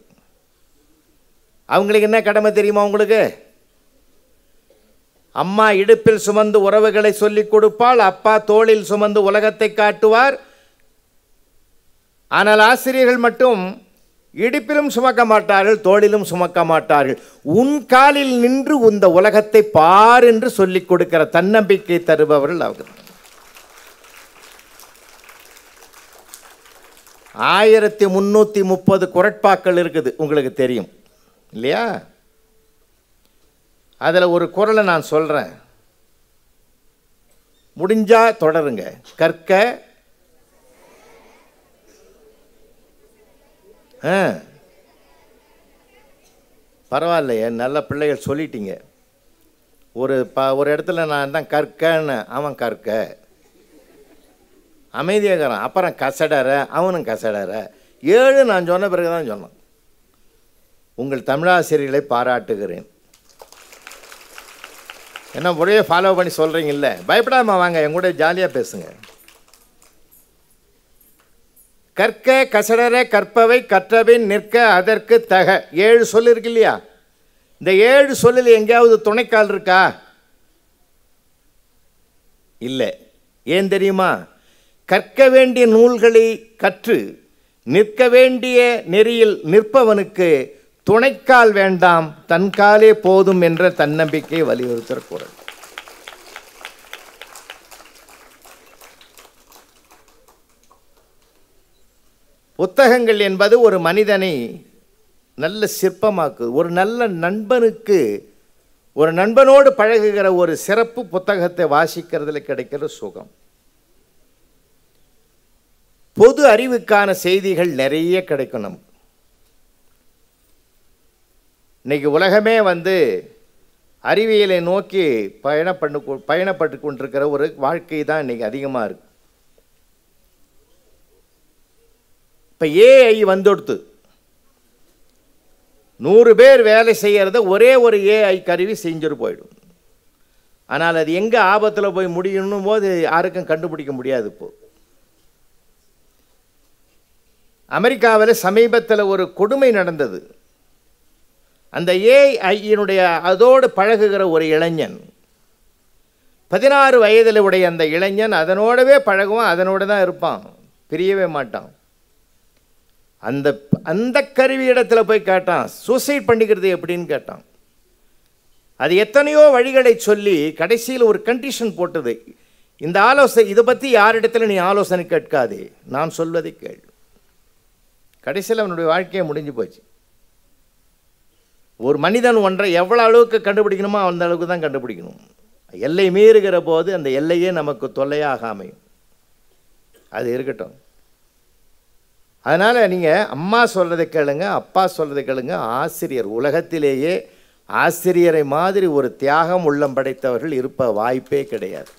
அவங்களுக்கு என்ன கடமை தெரியுமா உங்களுக்கு? அம்மா இடுப்பில் சுமந்து உறவுகளை சொல்லிக் கொடுப்பாள், அப்பா தோளில் சுமந்து உலகத்தை காட்டுவார். ஆனால் ஆசிரியர்கள் மட்டும் இடுப்பிலும் சுமக்க மாட்டார்கள், தோளிலும் சுமக்க மாட்டார்கள். உன் காலில் நின்று இந்த உலகத்தை பார் என்று சொல்லிக் கொடுக்கிற தன்னம்பிக்கை தருபவர்கள் அவர்கள். 1330 குறட்பாக்கள் இருக்குது, உங்களுக்கு தெரியும் இல்லையா? அதில் ஒரு குறளை நான் சொல்கிறேன், முடிஞ்சா தொடருங்க. கற்க பரவாயில்லையே, நல்ல பிள்ளைகள் சொல்லிட்டீங்க. ஒரு இடத்துல நான் தான் கற்கன்னு, அவன் கற்க அமைதியாகிறான், அப்புறம் கசடற, அவனும் கசடற. 7 நான் சொன்ன பிறகு தான் சொன்னான். உங்கள் தமிழாசிரியர்களை பாராட்டுகிறேன். என்ன முறையே ஃபாலோ பண்ணி சொல்கிறீங்கல்ல, பயப்படாமல் வாங்க, என் கூட ஜாலியாக பேசுங்க. கற்க கசடர கற்பவை கற்றபின் நிற்க அதற்கு தக. 7 சொல் இருக்கு இல்லையா? இந்த 7 சொல்லில் எங்கேயாவது துணைக்கால் இருக்கா? இல்லை. ஏன் தெரியுமா? கற்க வேண்டிய நூல்களை கற்று நிற்க வேண்டிய நெறியில் நிற்பவனுக்கு துணைக்கால் வேண்டாம், தன்காலே போதும் என்ற தன்னம்பிக்கையை வலியுறுத்துகிற குறள். புத்தகங்கள் என்பது ஒரு மனிதனை நல்ல சிற்பமாக்கு. ஒரு நல்ல நண்பனுக்கு, ஒரு நண்பனோடு பழகுகிற ஒரு சிறப்பு புத்தகத்தை வாசிக்கிறதுல கிடைக்கிற சுகம். பொது அறிவுக்கான செய்திகள் நிறைய கிடைக்கும் நமக்கு. இன்னைக்கு உலகமே அறிவியலை நோக்கி பயணப்பட்டு கொண்டிருக்கிற ஒரு வாழ்க்கை தான் இன்னைக்கு அதிகமாக இருக்கு. இப்போ ஏஐ வந்துடுத்து. 100 பேர் வேலை செய்கிறத ஒரே ஒரு ஏஐ கருவி செஞ்சுட்டு போயிடும். ஆனால் அது எங்கே ஆபத்தில் போய் முடியணும் போது யாருக்கும் கண்டுபிடிக்க முடியாது. இப்போது அமெரிக்காவில் சமீபத்தில் ஒரு கொடுமை நடந்தது. அந்த ஏஐயினுடைய அதோடு பழகுகிற ஒரு இளைஞன், 16 வயதில் உடைய அந்த இளைஞன் அதனோடவே பழகுவான், அதனோடு தான் இருப்பான், பிரியவே மாட்டான். அந்த கருவி இடத்துல போய் கேட்டான், சூசைட் பண்ணிக்கிறது எப்படின்னு கேட்டான். அது எத்தனையோ வழிகளை சொல்லி கடைசியில் ஒரு கண்டிஷன் போட்டது, இந்த ஆலோசனை, இதை பற்றி யாரிடத்துல நீ ஆலோசனை கேட்காதே, நான் சொல்வதை கேள். கடைசியில் அவனுடைய வாழ்க்கையை முடிஞ்சு போச்சு. ஒரு மனிதன் ஒன்றை எவ்வளோ அளவுக்கு கண்டுபிடிக்கணுமோ அந்த அளவுக்கு தான் கண்டுபிடிக்கணும். எல்லை மீறுகிற போது அந்த எல்லையே நமக்கு தொல்லையாக அமையும். அது இருக்கட்டும். அதனால் நீங்கள் அம்மா சொல்கிறதை கேளுங்க, அப்பா சொல்கிறதை கேளுங்க. ஆசிரியர், உலகத்திலேயே ஆசிரியரை மாதிரி ஒரு தியாகம் உள்ளம் படைத்தவர்கள் இருப்ப வாய்ப்பே கிடையாது.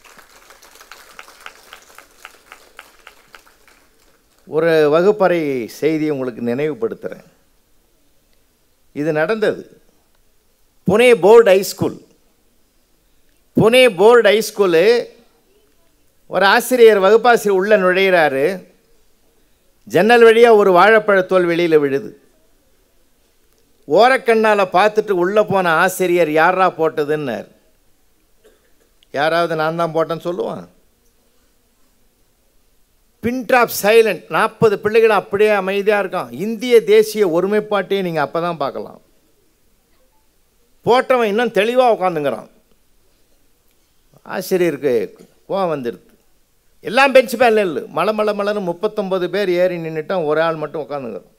ஒரு வகுப்பறை செய்தி உங்களுக்கு நினைவுபடுத்துகிறேன். இது நடந்தது Pune board high school. Pune board high school ஒரு ஆசிரியர், வகுப்பாசிரியர் உள்ள நுழையிறாரு. ஜன்னல் வழியாக ஒரு வாழைப்பழத்தோல் வெளியில் விழுது. ஓரக்கண்ணால் பார்த்துட்டு உள்ளே போன ஆசிரியர் யாரா போட்டதுன்னார். யாராவது நான் தான் போட்டேன்னு சொல்லுவான்? பின் ட்ராப் சைலண்ட். 40 பிள்ளைகள் அப்படியே அமைதியாக இருக்கான். இந்திய தேசிய ஒருமைப்பாட்டையே நீங்கள் அப்போ தான் பார்க்கலாம். போட்டவன் இன்னும் தெளிவாக உட்காந்துங்கிறான். ஆசிரியருக்கு கோவம் வந்துடுது. எல்லாம் பெஞ்ச் மேலே இல்லை, மலை 39 பேர் ஏறி நின்றுட்டான், ஒரு ஆள் மட்டும் உட்காந்துங்கிறான்.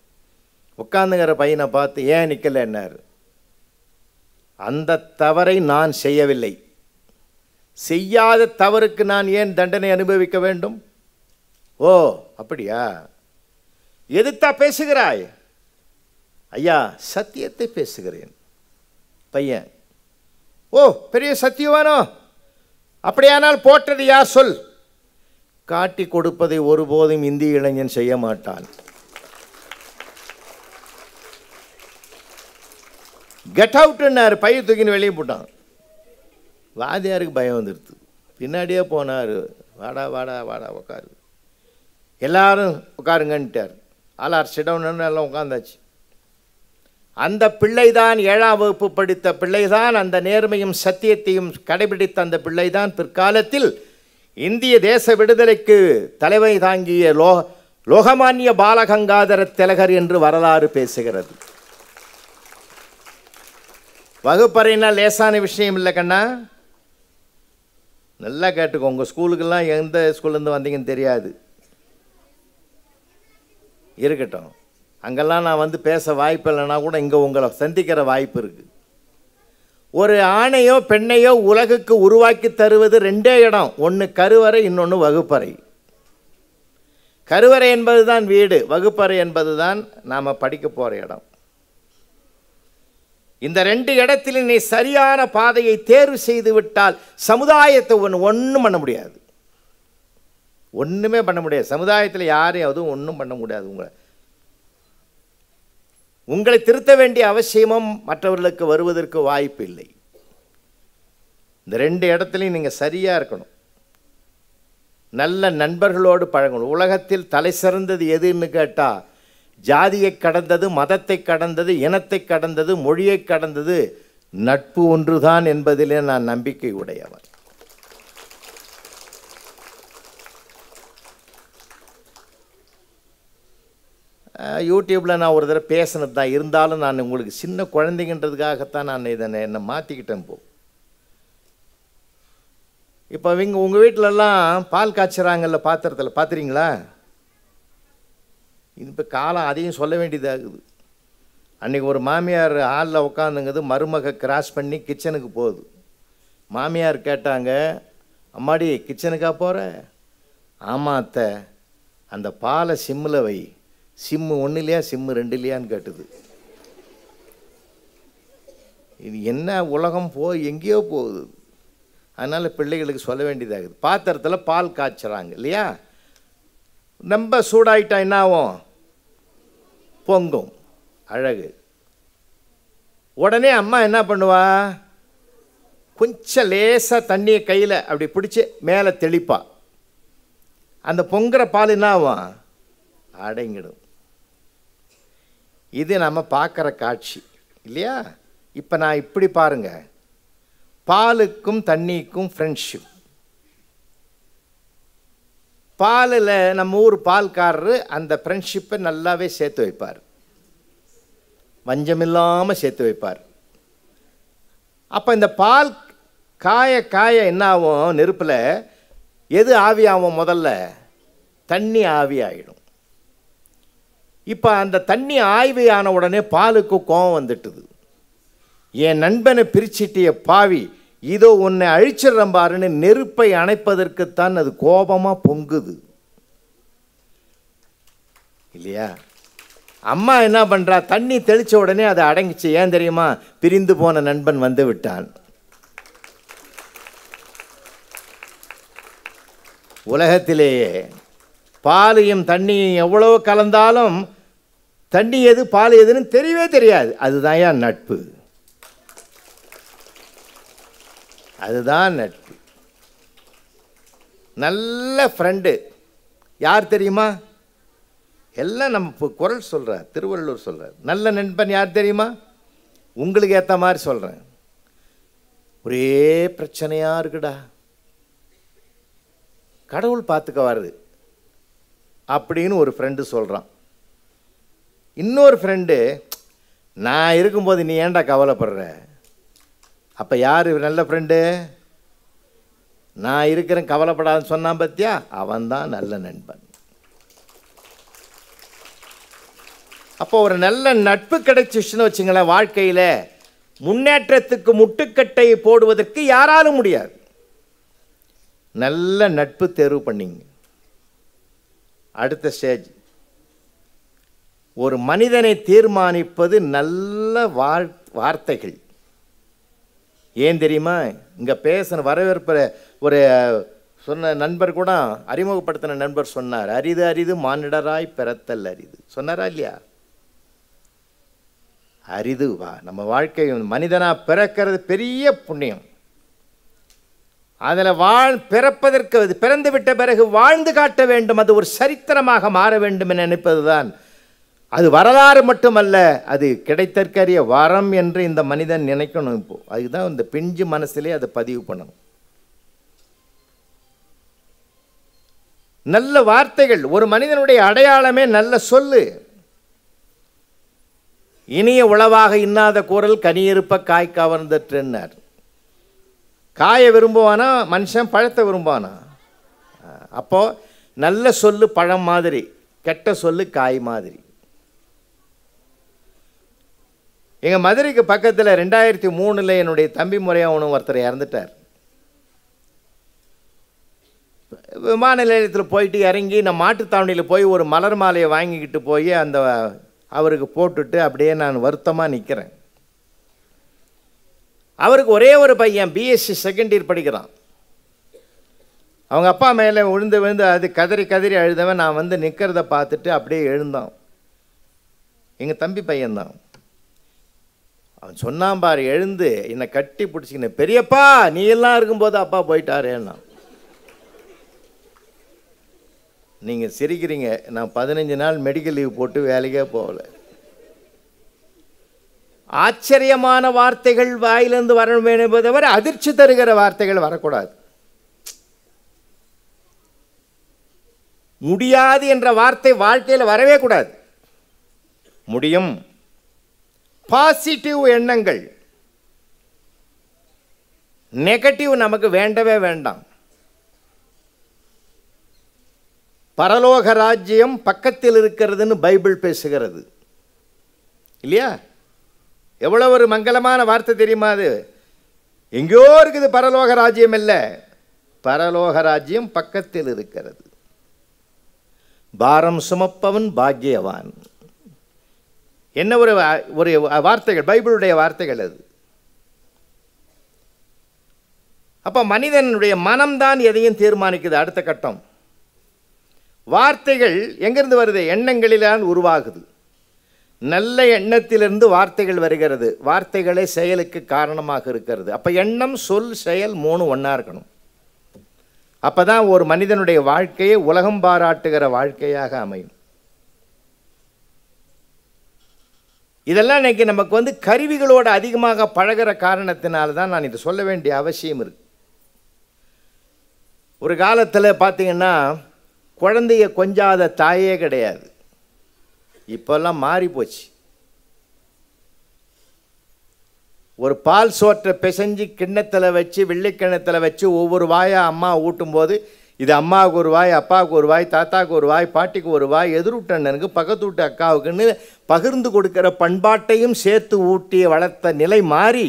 உட்காந்துங்கிற பையனை பார்த்து ஏன் நிற்கலைன்னாரு. அந்த தவறை நான் செய்யவில்லை, செய்யாத தவறுக்கு நான் ஏன் தண்டனை அனுபவிக்க வேண்டும்? ஓ அப்படியா, எதுத்தா பேசுகிறாய்? ஐயா சத்தியத்தை பேசுகிறேன். பையன், ஓ பெரிய சத்தியவானோ? அப்படியானால் போட்டது யார் சொல்? காட்டி கொடுப்பதை ஒருபோதும் இந்திய இளைஞன் செய்ய மாட்டான். கெட் அவுட்னாரு, பைய தூக்கின்னு வெளியே போட்டான். வாதியாருக்கு பயம் வந்துடுது. பின்னாடியே போனார். வாடா வாடா வாடா உட்காரு, எல்லாரும் உட்காருங்கன்ட்டார். ஆளார் சிடவுன்னு எல்லாம் உட்காந்தாச்சு. அந்த பிள்ளைதான் 7ஆம் வகுப்பு படித்த பிள்ளைதான், அந்த நேர்மையும் சத்தியத்தையும் கடைபிடித்த அந்த பிள்ளைதான் பிற்காலத்தில் இந்திய தேச விடுதலைக்கு தலைமை தாங்கிய லோகமானிய பாலகங்காதர திலகர் என்று வரலாறு பேசுகிறது. வகுப்பறைனா லேசான விஷயம் இல்லை கண்ணா. நல்லா கேட்டுக்கோ. உங்கள் ஸ்கூலுக்கெல்லாம் எந்த ஸ்கூல்லேருந்து வந்தீங்கன்னு தெரியாது, இருக்கட்டும். அங்கெல்லாம் நான் வந்து பேச வாய்ப்பு இல்லைன்னா கூட இங்கே உங்களை சந்திக்கிற வாய்ப்பு இருக்குது. ஒரு ஆணையோ பெண்ணையோ உலகுக்கு உருவாக்கி தருவது 2 இடம். ஒன்று கருவறை, இன்னொன்று வகுப்பறை. கருவறை என்பது தான் வீடு, வகுப்பறை என்பது தான் நாம் படிக்க போகிற இடம். இந்த 2 இடத்தில் நீ சரியான பாதையை தேர்வு செய்து விட்டால் சமுதாயத்தை ஒன்றும் பண்ண முடியாது, ஒன்றுமே பண்ண முடியாது. சமுதாயத்தில் யாரையும் அதுவும் ஒன்றும் பண்ண முடியாது. உங்களை திருத்த வேண்டிய அவசியமும் மற்றவர்களுக்கு வருவதற்கு வாய்ப்பு இல்லை. இந்த 2 இடத்துலையும் நீங்கள் சரியாக இருக்கணும். நல்ல நண்பர்களோடு பழகணும். உலகத்தில் தலை சிறந்தது எதுன்னு கேட்டால், ஜாதியை கடந்தது, மதத்தை கடந்தது, இனத்தை கடந்தது, மொழியை கடந்தது நட்பு ஒன்றுதான் என்பதிலே நான் நம்பிக்கை உடையவன். யூடியூப்பில் நான் ஒரு தடவை பேசினது தான், இருந்தாலும் நான் உங்களுக்கு சின்ன குழந்தைங்கன்றதுக்காகத்தான் நான் என்னை மாற்றிக்கிட்டேன். இப்போ உங்கள் வீட்டிலலாம் பால் காய்ச்சுறாங்கல்ல, பாத்திரத்தில் பார்த்துறீங்களா? இப்போ காலம் அதையும் சொல்ல வேண்டியதாகுது. அன்றைக்கி ஒரு மாமியார் ஹாலில் உட்காந்துங்குது, மருமக கிராஸ் பண்ணி கிச்சனுக்கு போகுது. மாமியார் கேட்டாங்க, அம்மாடி கிச்சனுக்கா போகிற? ஆமாம் அத்தை. அந்த பாலை சிம்மில் வை. சிம்மு 1 இல்லையா, சிம்மு 2 இல்லையான்னு கேட்டுது. இது என்ன உலகம் எங்கேயோ போகுது. அதனால் பிள்ளைகளுக்கு சொல்ல வேண்டியதாகுது. பாத்திரத்தில் பால் காய்ச்சுறாங்க இல்லையா, ரொம்ப சூடாயிட்டா என்ன ஆகும்? பொங்கும், அழகு. உடனே அம்மா என்ன பண்ணுவா? கொஞ்சம் லேசாக தண்ணியை கையில் அப்படி பிடிச்சி மேலே தெளிப்பா. அந்த பொங்குற பால் என்ன ஆகும்? அடங்கிடும். இது நம்ம பார்க்குற காட்சி இல்லையா? இப்போ நான் இப்படி பாருங்க, பாலுக்கும் தண்ணிக்கும் ஃப்ரெண்ட்ஷிப். பாலில் நம்ம ஊர் பால்காரரு அந்த ஃப்ரெண்ட்ஷிப்பை நல்லாவே சேர்த்து வைப்பார், வஞ்சமில்லாமல் சேர்த்து வைப்பார். அப்போ இந்த பால் காய காய என்ன ஆகும்? நெருப்பில் எது ஆவியாகும்? முதல்ல தண்ணி ஆவி ஆகிடும். இப்போ அந்த தண்ணி ஆய்வியான உடனே பாலுக்கு கோபம் வந்துட்டுது. என் நண்பனை பிரிச்சிட்டிய பாவி, இதோ உன்னை அழிச்சிடுறேன் பாருன்னு நெருப்பை அணைப்பதற்குத்தான் அது கோபமாக பொங்குது இல்லையா? அம்மா என்ன பண்ணுறா? தண்ணி தெளித்த உடனே அதை அடங்கிச்சு. ஏன் தெரியுமா? பிரிந்து போன நண்பன் வந்து விட்டான். உலகத்திலேயே பாலையும் தண்ணியும் எவ்வளோ கலந்தாலும் தண்ணி எது பால் எதுன்னு தெரியவே தெரியாது. அதுதான் ஏன் நட்பு. அதுதான் நட்பு. நல்ல ஃப்ரெண்டு யார் தெரியுமா? எல்லாம் நம்ம குரல் சொல்கிறார், திருவள்ளுவர் சொல்கிறார். நல்ல நண்பன் யார் தெரியுமா? உங்களுக்கு ஏற்ற மாதிரி சொல்கிறேன். ஒரே பிரச்சனையாக இருக்குடா, கடவுள் பார்த்துக்க வருது அப்படின்னு ஒரு ஃப்ரெண்டு சொல்கிறான். இன்னொரு ஃப்ரெண்டு, நான் இருக்கும்போது நீ ஏன்டா கவலைப்படுற? அப்போ யார் நல்ல ஃப்ரெண்டு? நான் இருக்கிறேன் கவலைப்படாதுன்னு சொன்னான் பத்தியா, அவன்தான் நல்ல நண்பன். அப்போ ஒரு நல்ல நட்பு கிடைச்சிச்சுன்னு வச்சுங்களேன், வாழ்க்கையில் முன்னேற்றத்துக்கு முட்டுக்கட்டை போடுவதற்கு யாராலும் முடியாது. நல்ல நட்பு தேர்வு பண்ணிங்க. அடுத்த ஸ்டேஜ், ஒரு மனிதனை தீர்மானிப்பது நல்ல வார்த்தைகள். ஏன் தெரியுமா? இங்கே பேசின வரவேற்பு ஒரு சொன்ன நண்பர் கூட, அறிமுகப்படுத்தின நண்பர் சொன்னார், அரிது அரிது மானிடராய் பிறத்தல் அரிது சொன்னாரா இல்லையா? அரிது வா நம்ம வாழ்க்கை மனிதனாக பிறக்கிறது பெரிய புண்ணியம். அதில் பிறப்பதற்கு பிறந்து விட்ட பிறகு வாழ்ந்து காட்ட வேண்டும், அது ஒரு சரித்திரமாக மாற வேண்டும் என நினைப்பது தான். அது வரலாறு மட்டுமல்ல, அது கிடைத்தற்கரிய வரம் என்று இந்த மனிதன் நினைக்கணும். இப்போ அதுதான் இந்த பிஞ்சு மனசிலே அதை பதிவு பண்ணணும். நல்ல வார்த்தைகள், ஒரு மனிதனுடைய அடையாளமே நல்ல சொல்லு. இனிய உளவாக இன்னாத குரல் கனியிருப்ப காய் கவர்ந்தற்றுன்னார். காயை விரும்புவானா மனுஷன், பழத்தை விரும்புவானா? அப்போது நல்ல சொல்லு பழம் மாதிரி, கெட்ட சொல்லு காய் மாதிரி. எங்கள் மதுரைக்கு பக்கத்தில் 2003 என்னுடைய தம்பி முறையாக ஒருத்தர் இறந்துட்டார். விமான நிலையத்தில் போயிட்டு இறங்கி நான் மாட்டுத்தாவணியில் போய் ஒரு மலர் மாலையை வாங்கிக்கிட்டு போய் அந்த அவருக்கு போட்டுட்டு அப்படியே நான் வருத்தமாக நிற்கிறேன். அவருக்கு ஒரே ஒரு பையன் பிஎஸ்சி செகண்ட் இயர் படிக்கிறான். அவங்க அப்பா மேலே விழுந்து அது கதறி கதறி அழுதவன் நான் வந்து நிற்கிறத பார்த்துட்டு அப்படியே எழுந்தான். எங்கள் தம்பி பையன்தான். அவன் சொன்னான் பாரு, எழுந்து என்னை கட்டி பிடிச்சிக்கினேன், பெரியப்பா நீ எல்லாம் இருக்கும்போது அப்பா போயிட்டாரேன்னா. நீங்கள் சிரிக்கிறீங்க, நான் 15 நாள் மெடிக்கல் லீவ் போட்டு வேலைக்கே போகலை. ஆச்சரியமான வார்த்தைகள் வாயிலிருந்து வரணும் என்பதை தவிர அதிர்ச்சி தருகிற வார்த்தைகள் வரக்கூடாது. முடியாது என்ற வார்த்தை வாழ்க்கையில் வரவே கூடாது. முடியும். பாசிட்டிவ் எண்ணங்கள், நெகட்டிவ் நமக்கு வேண்டவே வேண்டாம். பரலோக ராஜ்யம் பக்கத்தில் இருக்கிறதுன்னு பைபிள் பேசுகிறது இல்லையா? எவ்வளோ ஒரு மங்களமான வார்த்தை தெரியுமா? அது எங்கேயோ இருக்குது பரலோக ராஜ்யம். இல்லை, பரலோக ராஜ்யம் பக்கத்தில் இருக்கிறது. பாரம் சுமப்பவன் பாக்கியவான். என்ன ஒரு ஒரு வார்த்தைகள், பைபிளுடைய வார்த்தைகள் அது. அப்போ மனிதனுடைய மனம்தான் எதையும் தீர்மானிக்குது. அடுத்த கட்டம், வார்த்தைகள் எங்கிருந்து வருது? எண்ணங்களில்தான் உருவாகுது. நல்ல எண்ணத்திலிருந்து வார்த்தைகள் வருகிறது. வார்த்தைகளே செயலுக்கு காரணமாக இருக்கிறது. அப்போ எண்ணம், சொல், செயல் 3 ஒன்றா இருக்கணும். அப்போ தான் ஒரு மனிதனுடைய வாழ்க்கையை உலகம் பாராட்டுகிற வாழ்க்கையாக அமையும். இதெல்லாம் இன்னைக்கு நமக்கு வந்து கருவிகளோடு அதிகமாக பழகிற காரணத்தினால தான் நான் இதை சொல்ல வேண்டிய அவசியம் இருக்கு. ஒரு காலத்தில் பார்த்தீங்கன்னா குழந்தைய கொஞ்சாத தாயே கிடையாது. இப்போல்லாம் மாறி போச்சு. ஒரு பால் சோற்றை பிசைஞ்சு கிண்ணத்தில் வச்சு, வெள்ளிக்கிண்ணத்தில் வச்சு ஒவ்வொரு வாயாக அம்மா ஊட்டும்போது இது அம்மாவுக்கு ஒரு வாய், அப்பாவுக்கு ஒரு வாய், தாத்தாவுக்கு ஒரு வாய், பாட்டிக்கு ஒரு வாய், எதிர்விட்டண்ணனுக்கு, பக்கத்து வீட்டு அக்காவுக்குன்னு பகிர்ந்து கொடுக்குற பண்பாட்டையும் சேர்த்து ஊட்டிய வளர்த்த நிலை மாறி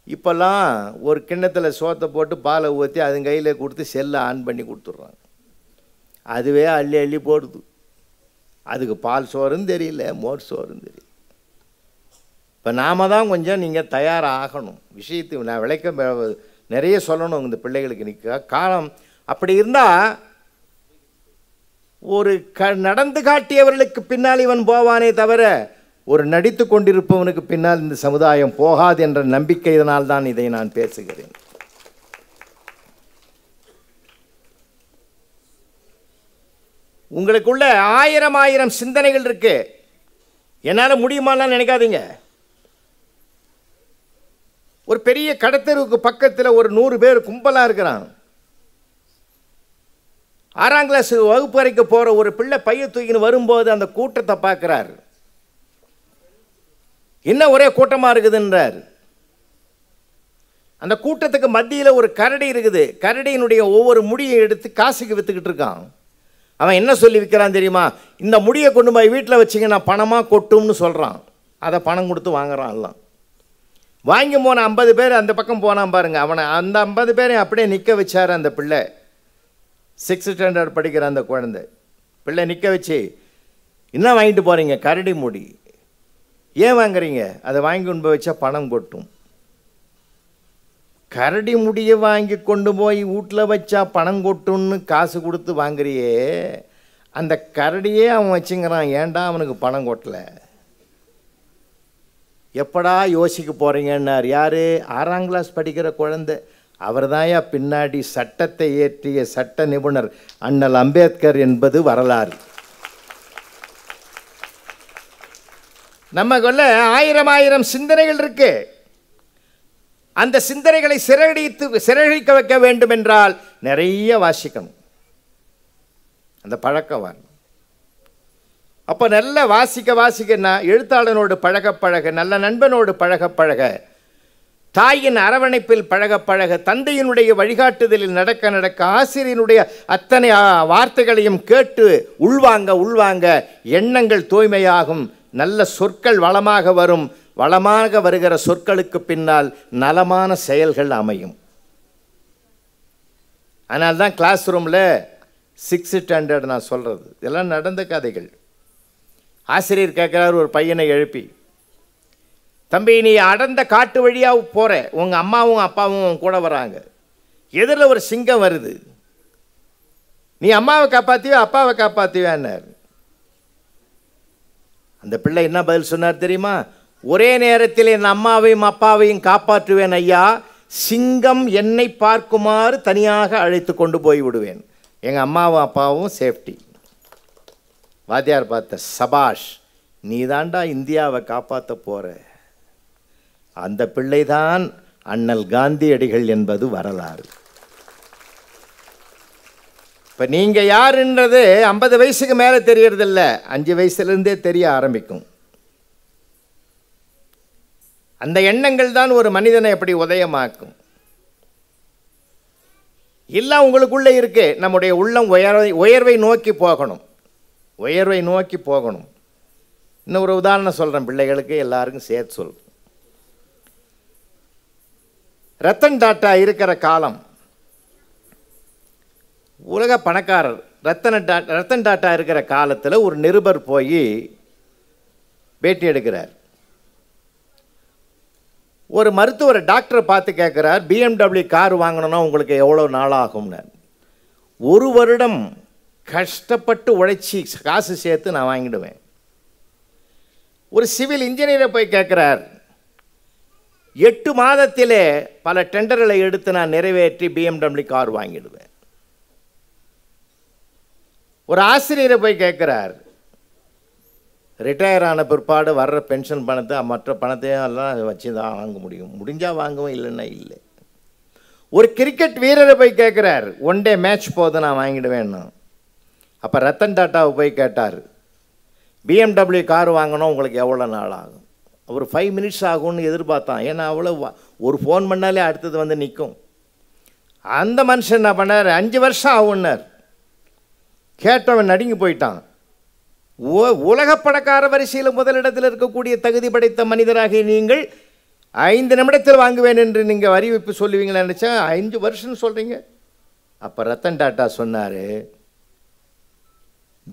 இப்போல்லாம் ஒரு கிண்ணத்தில் சோத்தை போட்டு பாலை ஊற்றி அதன் கையில் கொடுத்து செல்லை ஆன் பண்ணி கொடுத்துட்றாங்க. அதுவே அள்ளி அள்ளி போடுது. அதுக்கு பால் சோறுன்னு தெரியல, மோர் சோறுன்னு தெரியல. இப்போ நாம தான் கொஞ்சம் நீங்கள் தயாராகணும். விஷயத்தை நான் விளக்க நிறைய சொல்லணும் இந்த பிள்ளைகளுக்கு. நிற்க காலம் அப்படி இருந்தால் ஒரு நடந்து காட்டியவர்களுக்கு பின்னால் இவன் போவானே தவிர ஒரு நடித்து கொண்டிருப்பவனுக்கு பின்னால் இந்த சமுதாயம் போகாது என்ற நம்பிக்கை. இதனால் தான் இதை நான் பேசுகிறேன். உங்களுக்குள்ள 1000 சிந்தனைகள் இருக்கு. என்னால் முடியுமாலாம் நினைக்காதீங்க. ஒரு பெரிய கடத்தெருவுக்கு பக்கத்தில் ஒரு 100 பேர் கும்பலாக இருக்கிறான். 6ஆம் கிளாஸ் வகுப்பு வரைக்கு போகிற ஒரு பிள்ளை பைய தூக்கின்னு வரும்போது அந்த கூட்டத்தை பார்க்குறார். என்ன ஒரே கூட்டமாக இருக்குதுன்றார். அந்த கூட்டத்துக்கு மத்தியில் ஒரு கரடி இருக்குது. கரடியினுடைய ஒவ்வொரு முடியை எடுத்து காசுக்கு விற்றுக்கிட்டு இருக்கான். அவன் என்ன சொல்லி விற்கிறான் தெரியுமா? இந்த முடியை கொண்டு போய் வீட்டில் வச்சிங்கன்னா பணமாக கொட்டும்னு சொல்கிறான். அதை பணம் கொடுத்து வாங்குறான். எல்லாம் வாங்கி போன 50 பேர் அந்த பக்கம் போனான் பாருங்க. அவனை அந்த 50 பேரையும் அப்படியே நிற்க வச்சார் அந்த பிள்ளை. 6th ஸ்டாண்டர்ட் படிக்கிற அந்த குழந்தை பிள்ளை நிற்க வச்சு, என்ன வாங்கிட்டு போகிறீங்க? கரடி முடி. ஏன் வாங்குறீங்க? அதை வாங்கி கொண்டு போய் வச்சா பணம் கொட்டும். கரடி முடியை வாங்கி கொண்டு போய் வீட்டில் வச்சா பணம் கொட்டும்னு காசு கொடுத்து வாங்குறியே, அந்த கரடியே அவன் வச்சுங்கிறான். ஏன்டா அவனுக்கு பணம் கொட்டலை? எப்படா யோசிக்க போகிறீங்கன்னார். யார்? 6ஆம் கிளாஸ் படிக்கிற குழந்தை. அவர்தாயா பின்னாடி சட்டத்தை இயற்றிய சட்ட நிபுணர் அண்ணல் அம்பேத்கர் என்பது வரலாறு. நமக்குள்ள ஆயிரம் ஆயிரம் சிந்தனைகள் இருக்கு. அந்த சிந்தனைகளை சிறகடிக்க வைக்க வேண்டும் என்றால் நிறைய வாசிக்கணும். அந்த பழக்கம் வரணும். அப்போ நல்ல வாசிக்க எழுத்தாளனோடு பழக, நல்ல நண்பனோடு பழக, தாயின் அரவணைப்பில் பழக, தந்தையினுடைய வழிகாட்டுதலில் நடக்க, ஆசிரியனுடைய அத்தனை வார்த்தைகளையும் கேட்டு உள்வாங்க எண்ணங்கள் தூய்மையாகும். நல்ல சொற்கள் வளமாக வரும். வளமாக வருகிற சொற்களுக்கு பின்னால் நலமான செயல்கள் அமையும். அதனால்தான் கிளாஸ் ரூமில் 6th ஸ்டாண்டர்ட் நான் சொல்கிறது இதெல்லாம் நடந்த கதைகள். ஆசிரியர் கேட்குறாரு ஒரு பையனை எழுப்பி, தம்பி நீ அடர்ந்த காட்டு வழியாக போகிற, உங்கள் அம்மாவும் அப்பாவும் கூட வராங்க, எதிரில் ஒரு சிங்கம் வருது, நீ அம்மாவை காப்பாற்றுவே அப்பாவை காப்பாற்றுவேன்னார். அந்த பிள்ளை என்ன பதில் சொன்னார் தெரியுமா? ஒரே நேரத்தில் என் அம்மாவையும் அப்பாவையும் காப்பாற்றுவேன் ஐயா, சிங்கம் என்னை பார்க்குமாறு தனியாக அழைத்து கொண்டு போய் விடுவேன், எங்கள் அம்மாவும் அப்பாவும் சேஃப்டி. வாத்தியார் பார்த்த, சபாஷ், நீ தாண்டா இந்தியாவை காப்பாற்ற போகிற. அந்த பிள்ளைதான் அண்ணல் காந்தியடிகள் என்பது வரலாறு. இப்போ நீங்கள் யாருன்றது 50 வயசுக்கு மேலே தெரியறதில்ல, 5 வயசுலேருந்தே தெரிய ஆரம்பிக்கும். அந்த எண்ணங்கள் தான் ஒரு மனிதனை எப்படி உதயமாக்கும். எல்லாம் உங்களுக்குள்ளே இருக்கு. நம்முடைய உள்ளம் உயர்வை நோக்கி போகணும், உயர்வை நோக்கி போகணும். இன்னும் ஒரு உதாரணம் சொல்கிறேன், பிள்ளைகளுக்கு எல்லாருக்கும் சேர்த்து சொல்கிறேன். ரத்தன் டாட்டா இருக்கிற காலம், உலக பணக்காரர். ரத்தன் டாட்டா இருக்கிற காலத்தில் ஒரு நிருபர் போய் பேட்டி எடுக்கிறார். ஒரு மருத்துவர் டாக்டரை பார்த்து கேட்குறார், BMW கார் வாங்கணும்னா உங்களுக்கு எவ்வளோ நாளாகும்னு. 1 வருடம் கஷ்டப்பட்டு உழைச்சி காசு சேர்த்து நான் வாங்கிடுவேன். ஒரு சிவில் இன்ஜினியரை போய் கேட்குறார், 8 மாதத்திலே பல டெண்டர்களை எடுத்து நான் நிறைவேற்றி BMW கார் வாங்கிடுவேன். ஒரு ஆசிரியரை போய் கேட்குறார், ரிட்டையர் ஆன பிற்பாடு வர்ற பென்ஷன் பணத்தை மற்ற பணத்தையும் எல்லாம் வச்சு தான் வாங்க முடியும், முடிஞ்சால் வாங்குவோம், இல்லைன்னா இல்லை. ஒரு கிரிக்கெட் வீரரை போய் கேட்குறார், 1 டே மேட்ச் போது நான் வாங்கிடுவேன்னு. அப்போ ரத்தன் டாட்டாவை போய் கேட்டார், BMW கார் வாங்கணும் உங்களுக்கு எவ்வளோ நாள் ஆகும்? அவர் 5 மினிட்ஸ் ஆகும்னு எதிர்பார்த்தான். ஏன்னா அவ்வளோ ஒரு ஃபோன் பண்ணாலே அடுத்தது வந்து நிற்கும். அந்த மனுஷன் என்ன பண்ணார், 5 வருஷம் ஆகுன்னார். கேட்டவன் நடுங்கி போயிட்டான். உலக பணக்கார வரிசையில் முதலிடத்தில் இருக்கக்கூடிய தகுதி படைத்த மனிதராக நீங்கள் 5 நிமிடத்தில் வாங்குவேன் என்று நீங்கள் அறிவிப்பு சொல்லுவீங்களா நினச்சா 5 வருஷம்னு சொல்கிறீங்க. அப்போ ரத்தன் டாட்டா சொன்னார்,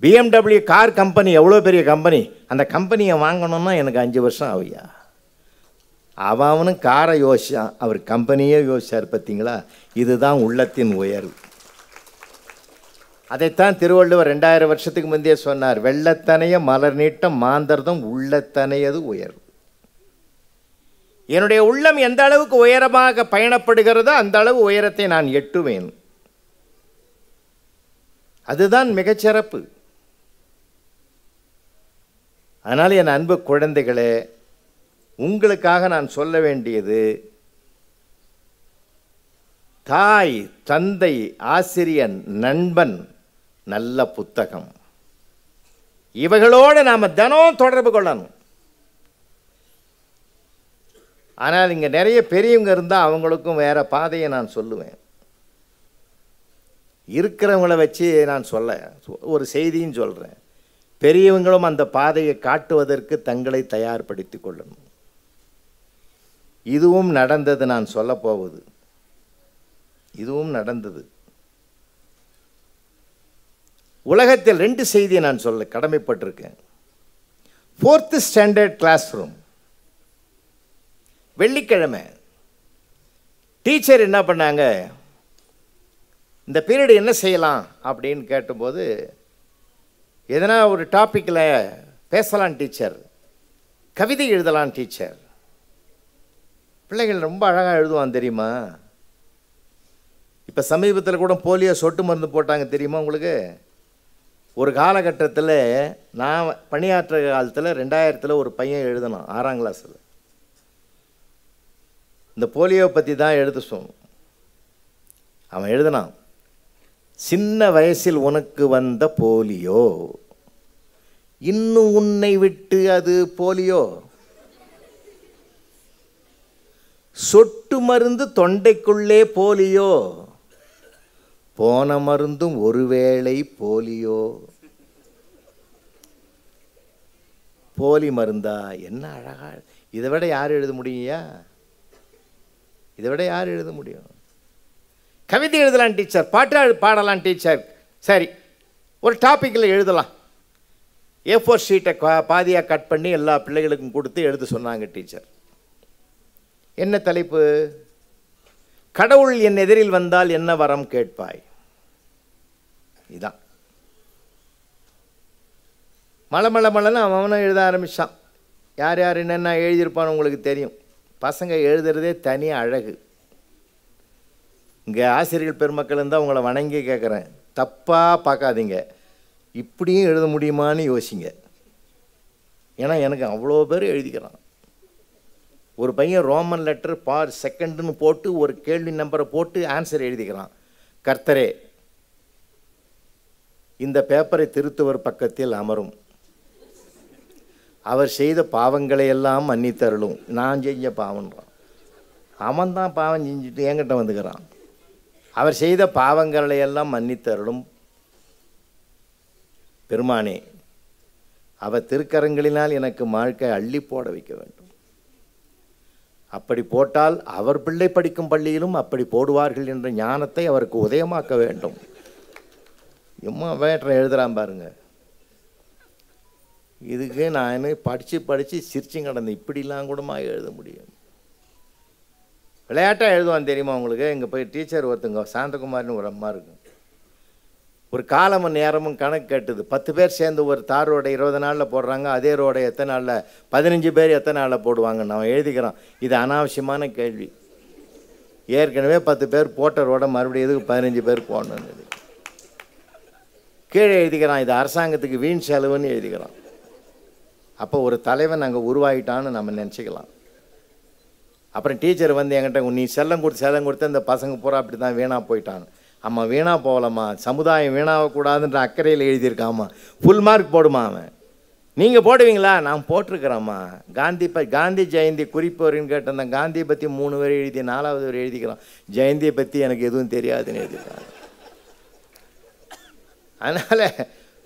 BMW கார் கம்பெனி எவ்வளோ பெரிய கம்பெனி, அந்த கம்பெனியை வாங்கணும்னா எனக்கு 5 வருஷம் ஆகுயா. அவனும் காரை யோசிச்சான், அவர் கம்பெனியே யோசிச்சார். பார்த்தீங்களா, இதுதான் உள்ளத்தின் உயர்வு. அதைத்தான் திருவள்ளுவர் 2000 வருஷத்துக்கு முந்தைய சொன்னார், வெள்ளத்தனைய மலர் நீட்டம் மாந்தர்தம் உள்ளத்தனையது உயர்வு. என்னுடைய உள்ளம் எந்த அளவுக்கு உயரமாக பயணப்படுகிறதோ அந்த அளவு உயரத்தை நான் எட்டுவேன். அதுதான் மிகச்சிறப்பு. அதனால் என் அன்பு குழந்தைகளே, உங்களுக்காக நான் சொல்ல வேண்டியது, தாய், தந்தை, ஆசிரியன், நண்பன், நல்ல புத்தகம், இவைகளோடு நாம் தினம் தொடர்பு கொள்ளணும். ஆனால் இங்கே நிறைய பெரியவங்க இருந்தால் அவங்களுக்கும் வேறு பாதையை நான் சொல்லுவேன். இருக்கிறவங்கள வச்சு நான் ஒரு செய்தியும் சொல்கிறேன். பெரியவங்களும் அந்த பாதையை காட்டுவதற்கு தங்களை தயார்படுத்தி கொள்ளணும். இதுவும் நடந்தது, நான் சொல்ல போவது இதுவும் நடந்தது. உலகத்தில் 2 செய்தியை நான் சொல்ல கடமைப்பட்டிருக்கேன். 4th ஸ்டாண்டர்ட் கிளாஸ் ரூம், வெள்ளிக்கிழமை. டீச்சர் என்ன பண்ணாங்க, இந்த பீரியடு என்ன செய்யலாம் அப்படின்னு கேட்டபோது, எதனா ஒரு டாப்பிக்கில் பேசலாம் டீச்சர், கவிதை எழுதலாம் டீச்சர். பிள்ளைகள் ரொம்ப அழகாக எழுதுவான் தெரியுமா. இப்போ சமீபத்தில் கூட போலியோ சொட்டு மருந்து போட்டாங்க தெரியுமா உங்களுக்கு? ஒரு காலகட்டத்தில் நான் பணியாற்ற காலத்தில் 2000 ஒரு பையன் எழுதினான் 6ஆம் கிளாஸில். இந்த போலியோ பற்றி தான் எழுத சொன்னோம். அவன் எழுதினான், சின்ன வயசில் உனக்கு வந்த போலியோ, இன்னும் உன்னை விட்டு அது போலியோ, சொட்டு மருந்து தொண்டைக்குள்ளே போலியோ, போன மருந்தும் ஒருவேளை போலியோ. போலி மருந்தா? என்ன அழகா! இதை விட யார் எழுத முடியுயா? இதை விட யார் எழுத முடியும்? கவிதை எழுதலாம் டீச்சர், பாட்டு பாடலாம் டீச்சர், சரி ஒரு டாப்பிக்கில் எழுதலாம். A4 ஷீட்டை பாதியாக கட் பண்ணி எல்லா பிள்ளைகளுக்கும் கொடுத்து எழுத சொன்னாங்க டீச்சர். என்ன தலைப்பு? கடவுள் என் எதிரில் வந்தால் என்ன வரம் கேட்பாய். இதான். மழை அவனும் எழுத ஆரம்பித்தான். யார் யார் என்னென்ன எழுதியிருப்பான்னு உங்களுக்கு தெரியும். பசங்க எழுதுறதே தனி அழகு. இங்கே ஆசிரியர்கள் பெருமக்கள் இருந்தால் உங்களை வணங்கி கேட்குறேன், தப்பாக பார்க்காதீங்க, இப்படியும் எழுத முடியுமான்னு யோசிங்க. ஏன்னா எனக்கு அவ்வளோ பேர் எழுதிக்கிறான். ஒரு பையன் ரோமன் லெட்டர் பார் செகண்டுன்னு போட்டு ஒரு கேள்வி நம்பரை போட்டு ஆன்சர் எழுதிக்கிறான். கர்த்தரே, இந்த பேப்பரை திருத்துவர் பக்கத்தில் அமரும், அவர் செய்த பாவங்களை எல்லாம் மன்னித்தருளும். நான் செஞ்ச பாவன்றான். அவன் தான் பாவம் செஞ்சுட்டு என்கிட்ட வந்துக்கிறான். அவர் செய்த பாவங்களை எல்லாம் மன்னித்தருளும் பெருமானே, அவர் திருக்கரங்களினால் எனக்கு வாழ்க்கை அள்ளி போட வைக்க வேண்டும். அப்படி போட்டால் அவர் பிள்ளை படிக்கும் பள்ளியிலும் அப்படி போடுவார்கள் என்ற ஞானத்தை அவருக்கு உதயமாக்க வேண்டும். எம்மா வேற்ற எழுதுறான் பாருங்க. இதுக்கு நான் படித்து சிரிச்சு கிடந்தேன். இப்படிலாம் கூடமா எழுத முடியும்? விளையாட்டாக எழுதுவான் தெரியுமா உங்களுக்கு? இங்கே போய் டீச்சர் ஒருத்தங்க சாந்தகுமாரின்னு ஒரு அம்மா இருக்கும். ஒரு காலமும் நேரமும் கணக்கு கேட்டுது. 10 பேர் சேர்ந்து ஒரு தார் ரோடை 20 நாளில் போடுறாங்க. அதே ரோடை எத்தனை நாளில், 15 பேர் எத்தனை நாளில் போடுவாங்கன்னு அவன் எழுதிக்கிறான். இது அனாவசியமான கேள்வி. ஏற்கனவே 10 பேர் போட்ட ரோடை மறுபடியும் எதுக்கு 15 பேர் போடணும்னு கீழே எழுதிக்கிறான். இது அரசாங்கத்துக்கு வீண் செலவுன்னு எழுதிக்கிறான். அப்போ ஒரு தலைவன் அங்கே உருவாகிட்டான்னு நம்ம நினச்சிக்கலாம். அப்புறம் டீச்சர் வந்து என்கிட்ட, நீ செல்லம் கொடுத்து இந்த பசங்க பூரா அப்படி தான் வீணாக போயிட்டாங்க. அம்மா வீணாக போகலம்மா, சமுதாயம் வீணாகக்கூடாதுன்ற அக்கறையில் எழுதியிருக்காம்மா, ஃபுல் மார்க் போடுமா அவன். நீங்கள் போடுவீங்களா? நான் போட்டிருக்கிறேம்மா. காந்தி ஜெயந்தி குறிப்பு வரைன்னு கேட்டிருந்தேன். காந்தியை பற்றி 3 வரை எழுதி 4வது வரை எழுதிக்கிறான். ஜெயந்தியை பற்றி எனக்கு எதுவும் தெரியாதுன்னு எழுதிக்கிறான். அதனால்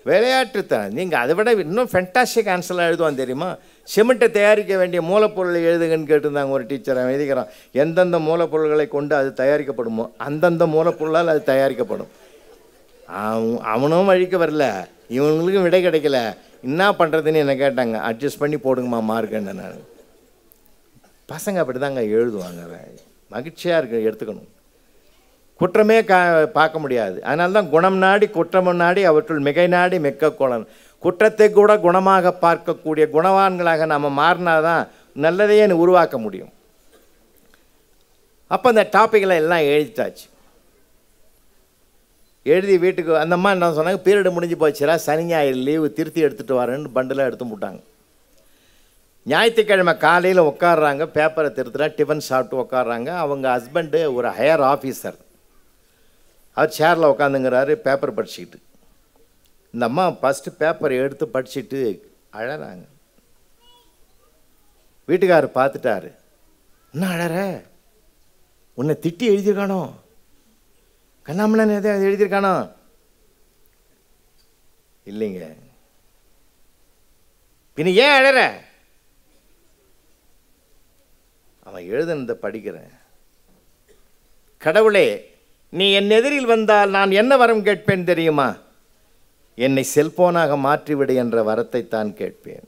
விளையாட்டுத்தான். நீங்கள் அதை விட இன்னும் ஃபென்டாஸ்டிக் ஆன்சர்லாம் எழுதுவான் தெரியுமா? சிமெண்ட்டை தயாரிக்க வேண்டிய மூலப்பொருளை எழுதுங்கன்னு கேட்டிருந்தாங்க ஒரு டீச்சர். அவன் எழுதிக்கிறான், எந்தெந்த மூலப்பொருள்களை கொண்டு அது தயாரிக்கப்படுமோ அந்தந்த மூலப்பொருளால் அது தயாரிக்கப்படும். அவனும் வழிக்க வரல, இவனுங்களுக்கும் விடை கிடைக்கல. என்ன பண்ணுறதுன்னு என்ன கேட்டாங்க. அட்ஜஸ்ட் பண்ணி போடுங்கம்மா மார்க்குன்னு. நான் பசங்க அப்படி தாங்க எழுதுவாங்க. மகிழ்ச்சியாக இருக்கு, எடுத்துக்கணும். குற்றமே பார்க்க முடியாது. அதனால தான் குணம் நாடி குற்றமும் நாடி அவற்றுள் மிகை நாடி மெக்க கோளன். குற்றத்தை கூட குணமாக பார்க்கக்கூடிய குணவான்களாக நம்ம மாறினாதான் நல்லதையே உருவாக்க முடியும். அப்போ அந்த டாப்பிக்கில் எல்லாம் எழுதிட்டாச்சு. எழுதி வீட்டுக்கு அந்த அம்மா என்ன சொன்னாங்க, பீரியடு முடிஞ்சு போச்சுரா, சனி ஞாயிறு லீவு திருத்தி எடுத்துகிட்டு வரேன்னு பண்டெலாம் எடுத்து போட்டாங்க. ஞாயிற்றுக்கிழமை காலையில் உட்காடுறாங்க, பேப்பரை திருத்துறா, டிஃபன் சாப்பிட்டு உட்காடுறாங்க. அவங்க ஹஸ்பண்டு ஒரு ஹையர் ஆஃபீஸர். அவர் சேரில் உட்காந்துங்கிறாரு, பேப்பர் படிச்சுக்கிட்டு. இந்த அம்மா ஃபஸ்ட்டு பேப்பரை எடுத்து படிச்சுட்டு அழறாங்க. வீட்டுக்காரர் பார்த்துட்டாரு. என்ன அழற? உன்னை திட்டி எழுதியிருக்கானோ, கண்ணாமண்ணன் எதாவது எழுதியிருக்கானோ? இல்லைங்க. பின்ன ஏன் அழற? அவன் எழுதுனதை படிக்கிறேன். கடவுளே, நீ என் எதிரில் வந்தால் நான் என்ன வரம் கேட்பேன் தெரியுமா? என்னை செல்போனாக மாற்றிவிடு என்ற வரத்தை தான் கேட்பேன்.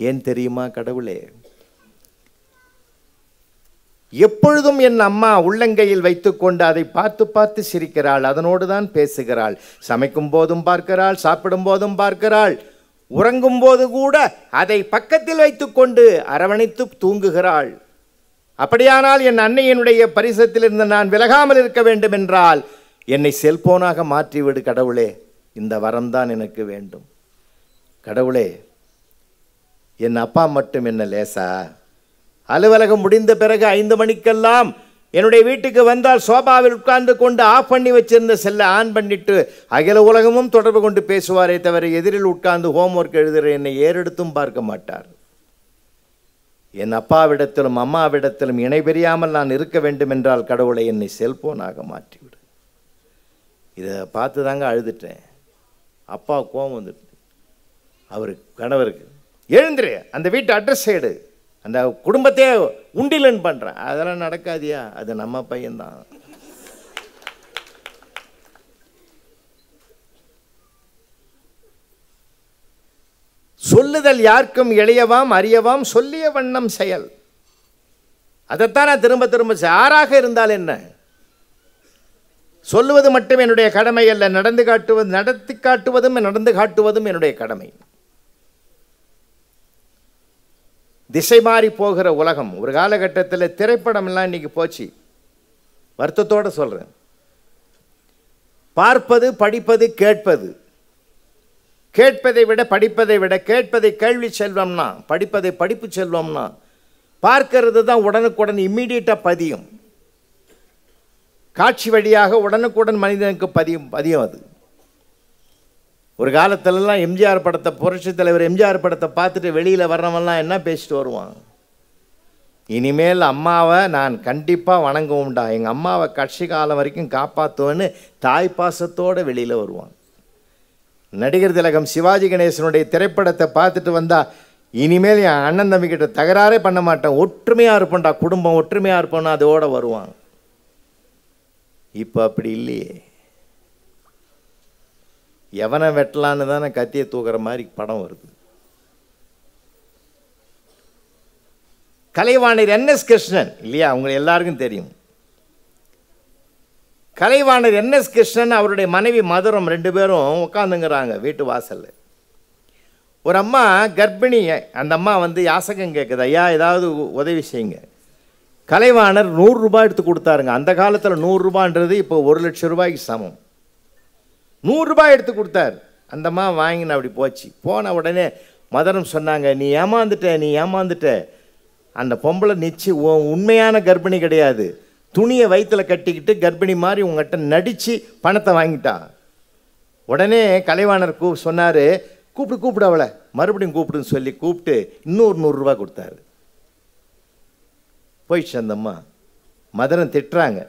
ஏன் தெரியுமா கடவுளே? எப்பொழுதும் என் அம்மா உள்ளங்கையில் வைத்துக்கொண்டு அதை பார்த்து பார்த்து சிரிக்கிறாள், அதனோடு தான் பேசுகிறாள். சமைக்கும் போதும் பார்க்கிறாள், சாப்பிடும் போதும் பார்க்கிறாள், உறங்கும் போது கூட அதை பக்கத்தில் வைத்துக்கொண்டு அரவணைத்து தூங்குகிறாள். அப்படியானால் என் அன்னையினுடைய பரிசத்திலிருந்து நான் விலகாமல் இருக்க வேண்டும் என்றால் என்னை செல்போனாக மாற்றிவிடு கடவுளே, இந்த வரம்தான் எனக்கு வேண்டும். கடவுளே, என் அப்பா மட்டும் என்ன லேசா? அலுவலகம் முடிந்த பிறகு 5 மணிக்கெல்லாம் என்னுடைய வீட்டுக்கு வந்தால் சோபாவில் உட்கார்ந்து கொண்டு ஆஃப் பண்ணி வச்சிருந்த செல்லை ஆன் பண்ணிட்டு அகில உலகமும் தொடர்பு கொண்டு பேசுவாரே தவிர எதிரில் உட்கார்ந்து ஹோம்ஒர்க் எழுதுகிற என்னை ஏறெடுத்தும் பார்க்க மாட்டார். என் அப்பாவிடத்திலும் அம்மாவிடத்திலும் இணை பெரியாமல் நான் இருக்க வேண்டும் என்றால் கடவுளை என்னை செல்போனாக மாற்றிவிடு. இதை பார்த்து தாங்க அழுதுட்டேன். அப்பா கோபம் வந்துட்டு அவருக்கு கணவருக்கு, எழுந்துரு, அந்த வீட்டு அட்ரஸ் எடு, அந்த குடும்பத்தையே உண்டிலன் பண்ணுறேன். அதெல்லாம் நடக்காதியா, அது நம்ம பையன்தான். சொல்லுதல் யாருக்கும் எளியவாம் அறியவாம் சொல்லிய வண்ணம் செயல். அதைத்தான் நான் திரும்ப திரும்ப யாராக இருந்தால் என்ன, சொல்லுவது மட்டும் என்னுடைய கடமை அல்ல, நடத்தி காட்டுவதும் நடந்து காட்டுவதும் என்னுடைய கடமை. திசை மாறி போகிற உலகம். ஒரு காலகட்டத்தில் திரைப்படம் எல்லாம் இன்னைக்கு போச்சு. வருத்தத்தோடு சொல்றேன். பார்ப்பது, படிப்பது, கேட்பது, கேட்பதை விட படிப்பதை விட, கேட்பதை கேள்வி செல்வம்னா, படிப்பதை படிப்பு செல்வம்னா, பார்க்கிறது தான் உடனுக்குடன் இம்மீடியட்டாக பதியும். காட்சி வழியாக உடனுக்குடன் மனிதனுக்கு பதியும் அது. ஒரு காலத்திலலாம் எம்ஜிஆர் படத்தை, புரட்சி தலைவர் எம்ஜிஆர் படத்தை பார்த்துட்டு வெளியில் வர்றவன்லாம் என்ன பேசிட்டு வருவான், இனிமேல் அம்மாவை நான் கண்டிப்பாக வணங்குவோம்டா, எங்கள் அம்மாவை கடைசி காலம் வரைக்கும் காப்பாற்றுவேன்னு தாய் பாசத்தோடு வெளியில் வருவான். நடிகர் திலகம் சிவாஜி கணேசனுடைய திரைப்படத்தை பார்த்துட்டு வந்தால், இனிமேல் என் அண்ணன் தம்பிக்கிட்ட தகராறே பண்ண மாட்டேன், ஒற்றுமையாக இருப்போம்டா, குடும்பம் ஒற்றுமையாக இருப்போம்னா அதோடு வருவான். இப்போ அப்படி இல்லையே. எவனை வெட்டலான்னு தானே கத்தியை தூக்குற மாதிரி படம் வருது. கலைவாணர் என்எஸ் கிருஷ்ணன் இல்லையா, அவங்க எல்லாருக்கும் தெரியும். கலைவாணர் என்எஸ் கிருஷ்ணன் அவருடைய மனைவி மதுரம் 2 பேரும் உட்காந்துங்கிறாங்க வீட்டு வாசல்ல. ஒரு அம்மா கர்ப்பிணி. அந்த அம்மா யாசகம் கேட்குது, ஐயா ஏதாவது உதவி செய்யுங்க. கலைவாணர் 100 ரூபாய் எடுத்து கொடுத்தாருங்க. அந்த காலத்தில் 100 ரூபான்றது இப்போ 1 லட்சம் ரூபாய்க்கு சமம். 100 ரூபாய் எடுத்து கொடுத்தார். அந்த அம்மா வாங்கின அப்படி போச்சு. போன உடனே மதனம் சொன்னாங்க, நீ ஏமாந்துட்ட, அந்த பொம்பளை உண்மையான கர்ப்பிணி கிடையாது, துணியை வயிற்றில் கட்டிக்கிட்டு கர்ப்பிணி மாதிரி உங்கள்கிட்ட நடித்து பணத்தை வாங்கிட்டா. உடனே கலைவாணர் சொன்னார், கூப்பிடு அவளை, மறுபடியும் கூப்பிடுன்னு சொல்லி கூப்பிட்டு இன்னொரு 100 ரூபா கொடுத்தாரு. போயிடுச்சு அந்த அம்மா. மதனம் திட்டுறாங்க,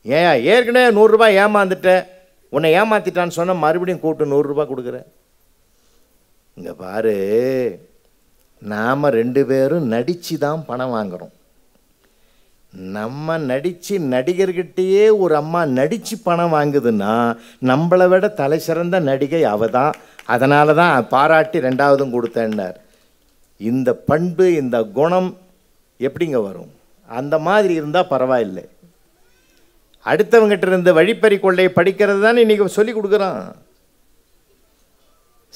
ஏன் ஏற்கனவே 100 ரூபாய் ஏமாந்துட்ட, உன்னை ஏமாத்திட்டான்னு சொன்னால் மறுபடியும் கூப்பிட்டு 100 ரூபா கொடுக்குறேன். இங்கே பாரு, நாம் 2 பேரும் நடித்து தான் பணம் வாங்குகிறோம். நம்ம நடித்து நடிகர்கிட்டையே ஒரு அம்மா நடித்து பணம் வாங்குதுன்னா நம்மளை விட தலை சிறந்த நடிகை அவ தான். அதனால தான் பாராட்டி 2வதும் கொடுத்தேன்னார். இந்த பண்பு, இந்த குணம் எப்படிங்க வரும்? அந்த மாதிரி இருந்தால் பரவாயில்லை. அடுத்தவங்கிட்ட இருந்து வழிப்பறி கொள்ளையை படிக்கிறது தானே இன்றைக்கி சொல்லி கொடுக்குறான்.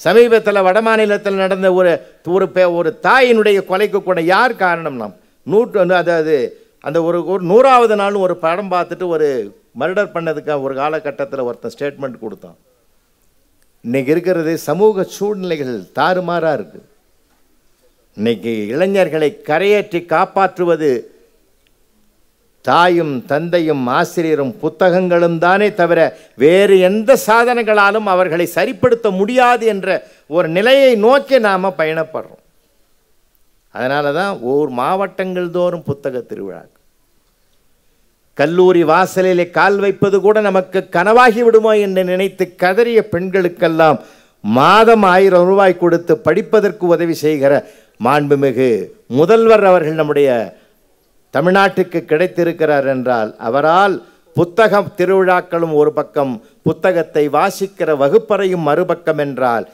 சமீபத்தில் வட மாநிலத்தில் நடந்த ஒரு தாயினுடைய கொலைக்கு கூட யார் காரணம்னா, அதாவது அந்த ஒரு 100வது நாள் ஒரு படம் பார்த்துட்டு ஒரு மர்டர் பண்ணதுக்காக ஒரு காலகட்டத்தில் ஒருத்தன் ஸ்டேட்மெண்ட் கொடுத்தான். இன்றைக்கி இருக்கிறது சமூக சூழ்நிலைகள் தாறுமாறாக இருக்குது. இன்றைக்கி இளைஞர்களை கரையேற்றி காப்பாற்றுவது தாயும் தந்தையும் ஆசிரியரும் புத்தகங்களும் தானே தவிர வேறு எந்த சாதனைகளாலும் அவர்களை சரிப்படுத்த முடியாது என்ற ஒரு நிலையை நோக்கி நாம் பயணப்படுறோம். அதனால தான் ஒவ்வொரு மாவட்டங்கள் தோறும் புத்தக திருவிழா. கல்லூரி வாசலிலே கால் வைப்பது கூட நமக்கு கனவாகி விடுமோ என்று நினைத்து கதறிய பெண்களுக்கெல்லாம் மாதம் 1000 ரூபாய் கொடுத்து படிப்பதற்கு உதவி செய்கிற மாண்புமிகு முதல்வர் அவர்கள் நம்முடைய தமிழ்நாட்டுக்கு கிடைத்திருக்கிறார் என்றால், அவரால் புத்தக திருவிழாக்களும் ஒரு பக்கம், புத்தகத்தை வாசிக்கிற வகுப்பறையும் மறுபக்கம் என்றால்,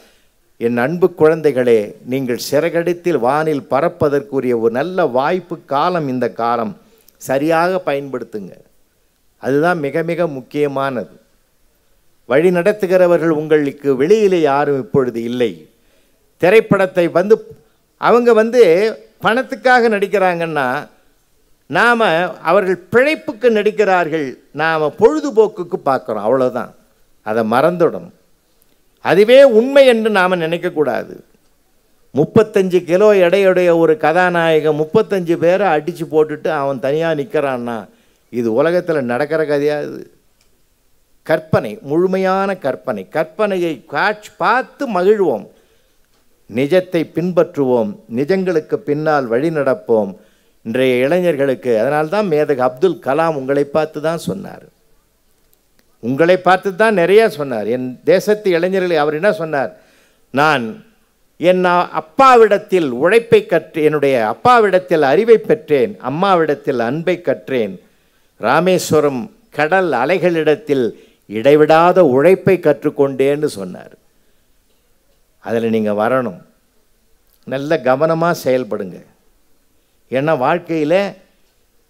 என் அன்பு குழந்தைகளே, நீங்கள் சிறகடித்தில் வானில் பறப்பதற்குரிய ஒரு நல்ல வாய்ப்பு காலம். இந்த காலம் சரியாக பயன்படுத்துங்க. அதுதான் மிக மிக முக்கியமானது. வழி நடத்துகிறவர்கள் உங்களுக்கு வெளியிலே யாரும் இப்பொழுது இல்லை. திரைப்படத்தை அவங்க பணத்துக்காக நடிக்கிறாங்கன்னா நாம் அவர்கள் பிழைப்புக்கு நடிக்கிறார்கள், நாம் பொழுதுபோக்குக்கு பார்க்குறோம், அவ்வளோதான். அதை மறந்துடணும். அதுவே உண்மை என்று நாம் நினைக்கக்கூடாது. 35 கிலோ எடையுடைய ஒரு கதாநாயகன் 35 பேரை அடித்து போட்டுட்டு அவன் தனியாக நிற்கிறான்னா இது உலகத்தில் நடக்கிற கதையாது. கற்பனை, முழுமையான கற்பனை. கற்பனையை பார்த்து மகிழ்வோம், நிஜத்தை பின்பற்றுவோம், நிஜங்களுக்கு பின்னால் வழி நடப்போம். இன்றைய இளைஞர்களுக்கு அதனால்தான் மேதகு அப்துல் கலாம் உங்களை பார்த்து தான் சொன்னார், உங்களை பார்த்து தான் நிறையா சொன்னார். என் தேசத்து இளைஞர்களை அவர் என்ன சொன்னார்? நான் என் அப்பாவிடத்தில் உழைப்பை என்னுடைய அப்பாவிடத்தில் அறிவை பெற்றேன், அம்மாவிடத்தில் அன்பை கற்றேன், ராமேஸ்வரம் கடல் அலைகளிடத்தில் இடைவிடாத உழைப்பை கற்றுக்கொண்டேன்னு சொன்னார். அதில் நீங்கள் வரணும், நல்ல கவனமாக செயல்படுங்க. ஏன்னா வாழ்க்கையில்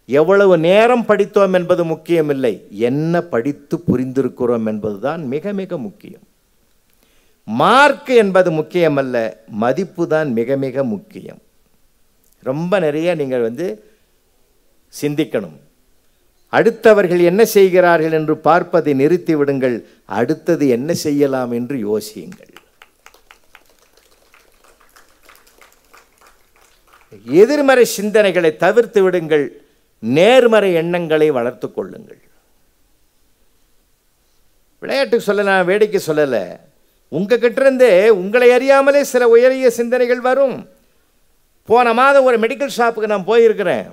எவ்வளவு நேரம் படித்தோம் என்பது முக்கியமில்லை, என்ன படித்து புரிந்திருக்கிறோம் என்பது தான் மிக மிக முக்கியம். மார்க் என்பது முக்கியமல்ல, மதிப்பு தான் மிக மிக முக்கியம். ரொம்ப நிறைய நீங்கள் சிந்திக்கணும். அடுத்தவர்கள் என்ன செய்கிறார்கள் என்று பார்ப்பதை நிறுத்தி விடுங்கள், அடுத்தது என்ன செய்யலாம் என்று யோசியுங்கள். எதிர்மறை சிந்தனைகளை தவிர்த்து விடுங்கள், நேர்மறை எண்ணங்களை வளர்த்து கொள்ளுங்கள். விளையாட்டுக்கு சொல்லல, வேடிக்கை சொல்லலை, உங்ககிட்ட இருந்தே உங்களை அறியாமலே சில உயரிய சிந்தனைகள் வரும். போன மாதம் ஒரு மெடிக்கல் ஷாப்புக்கு நான் போயிருக்கிறேன்.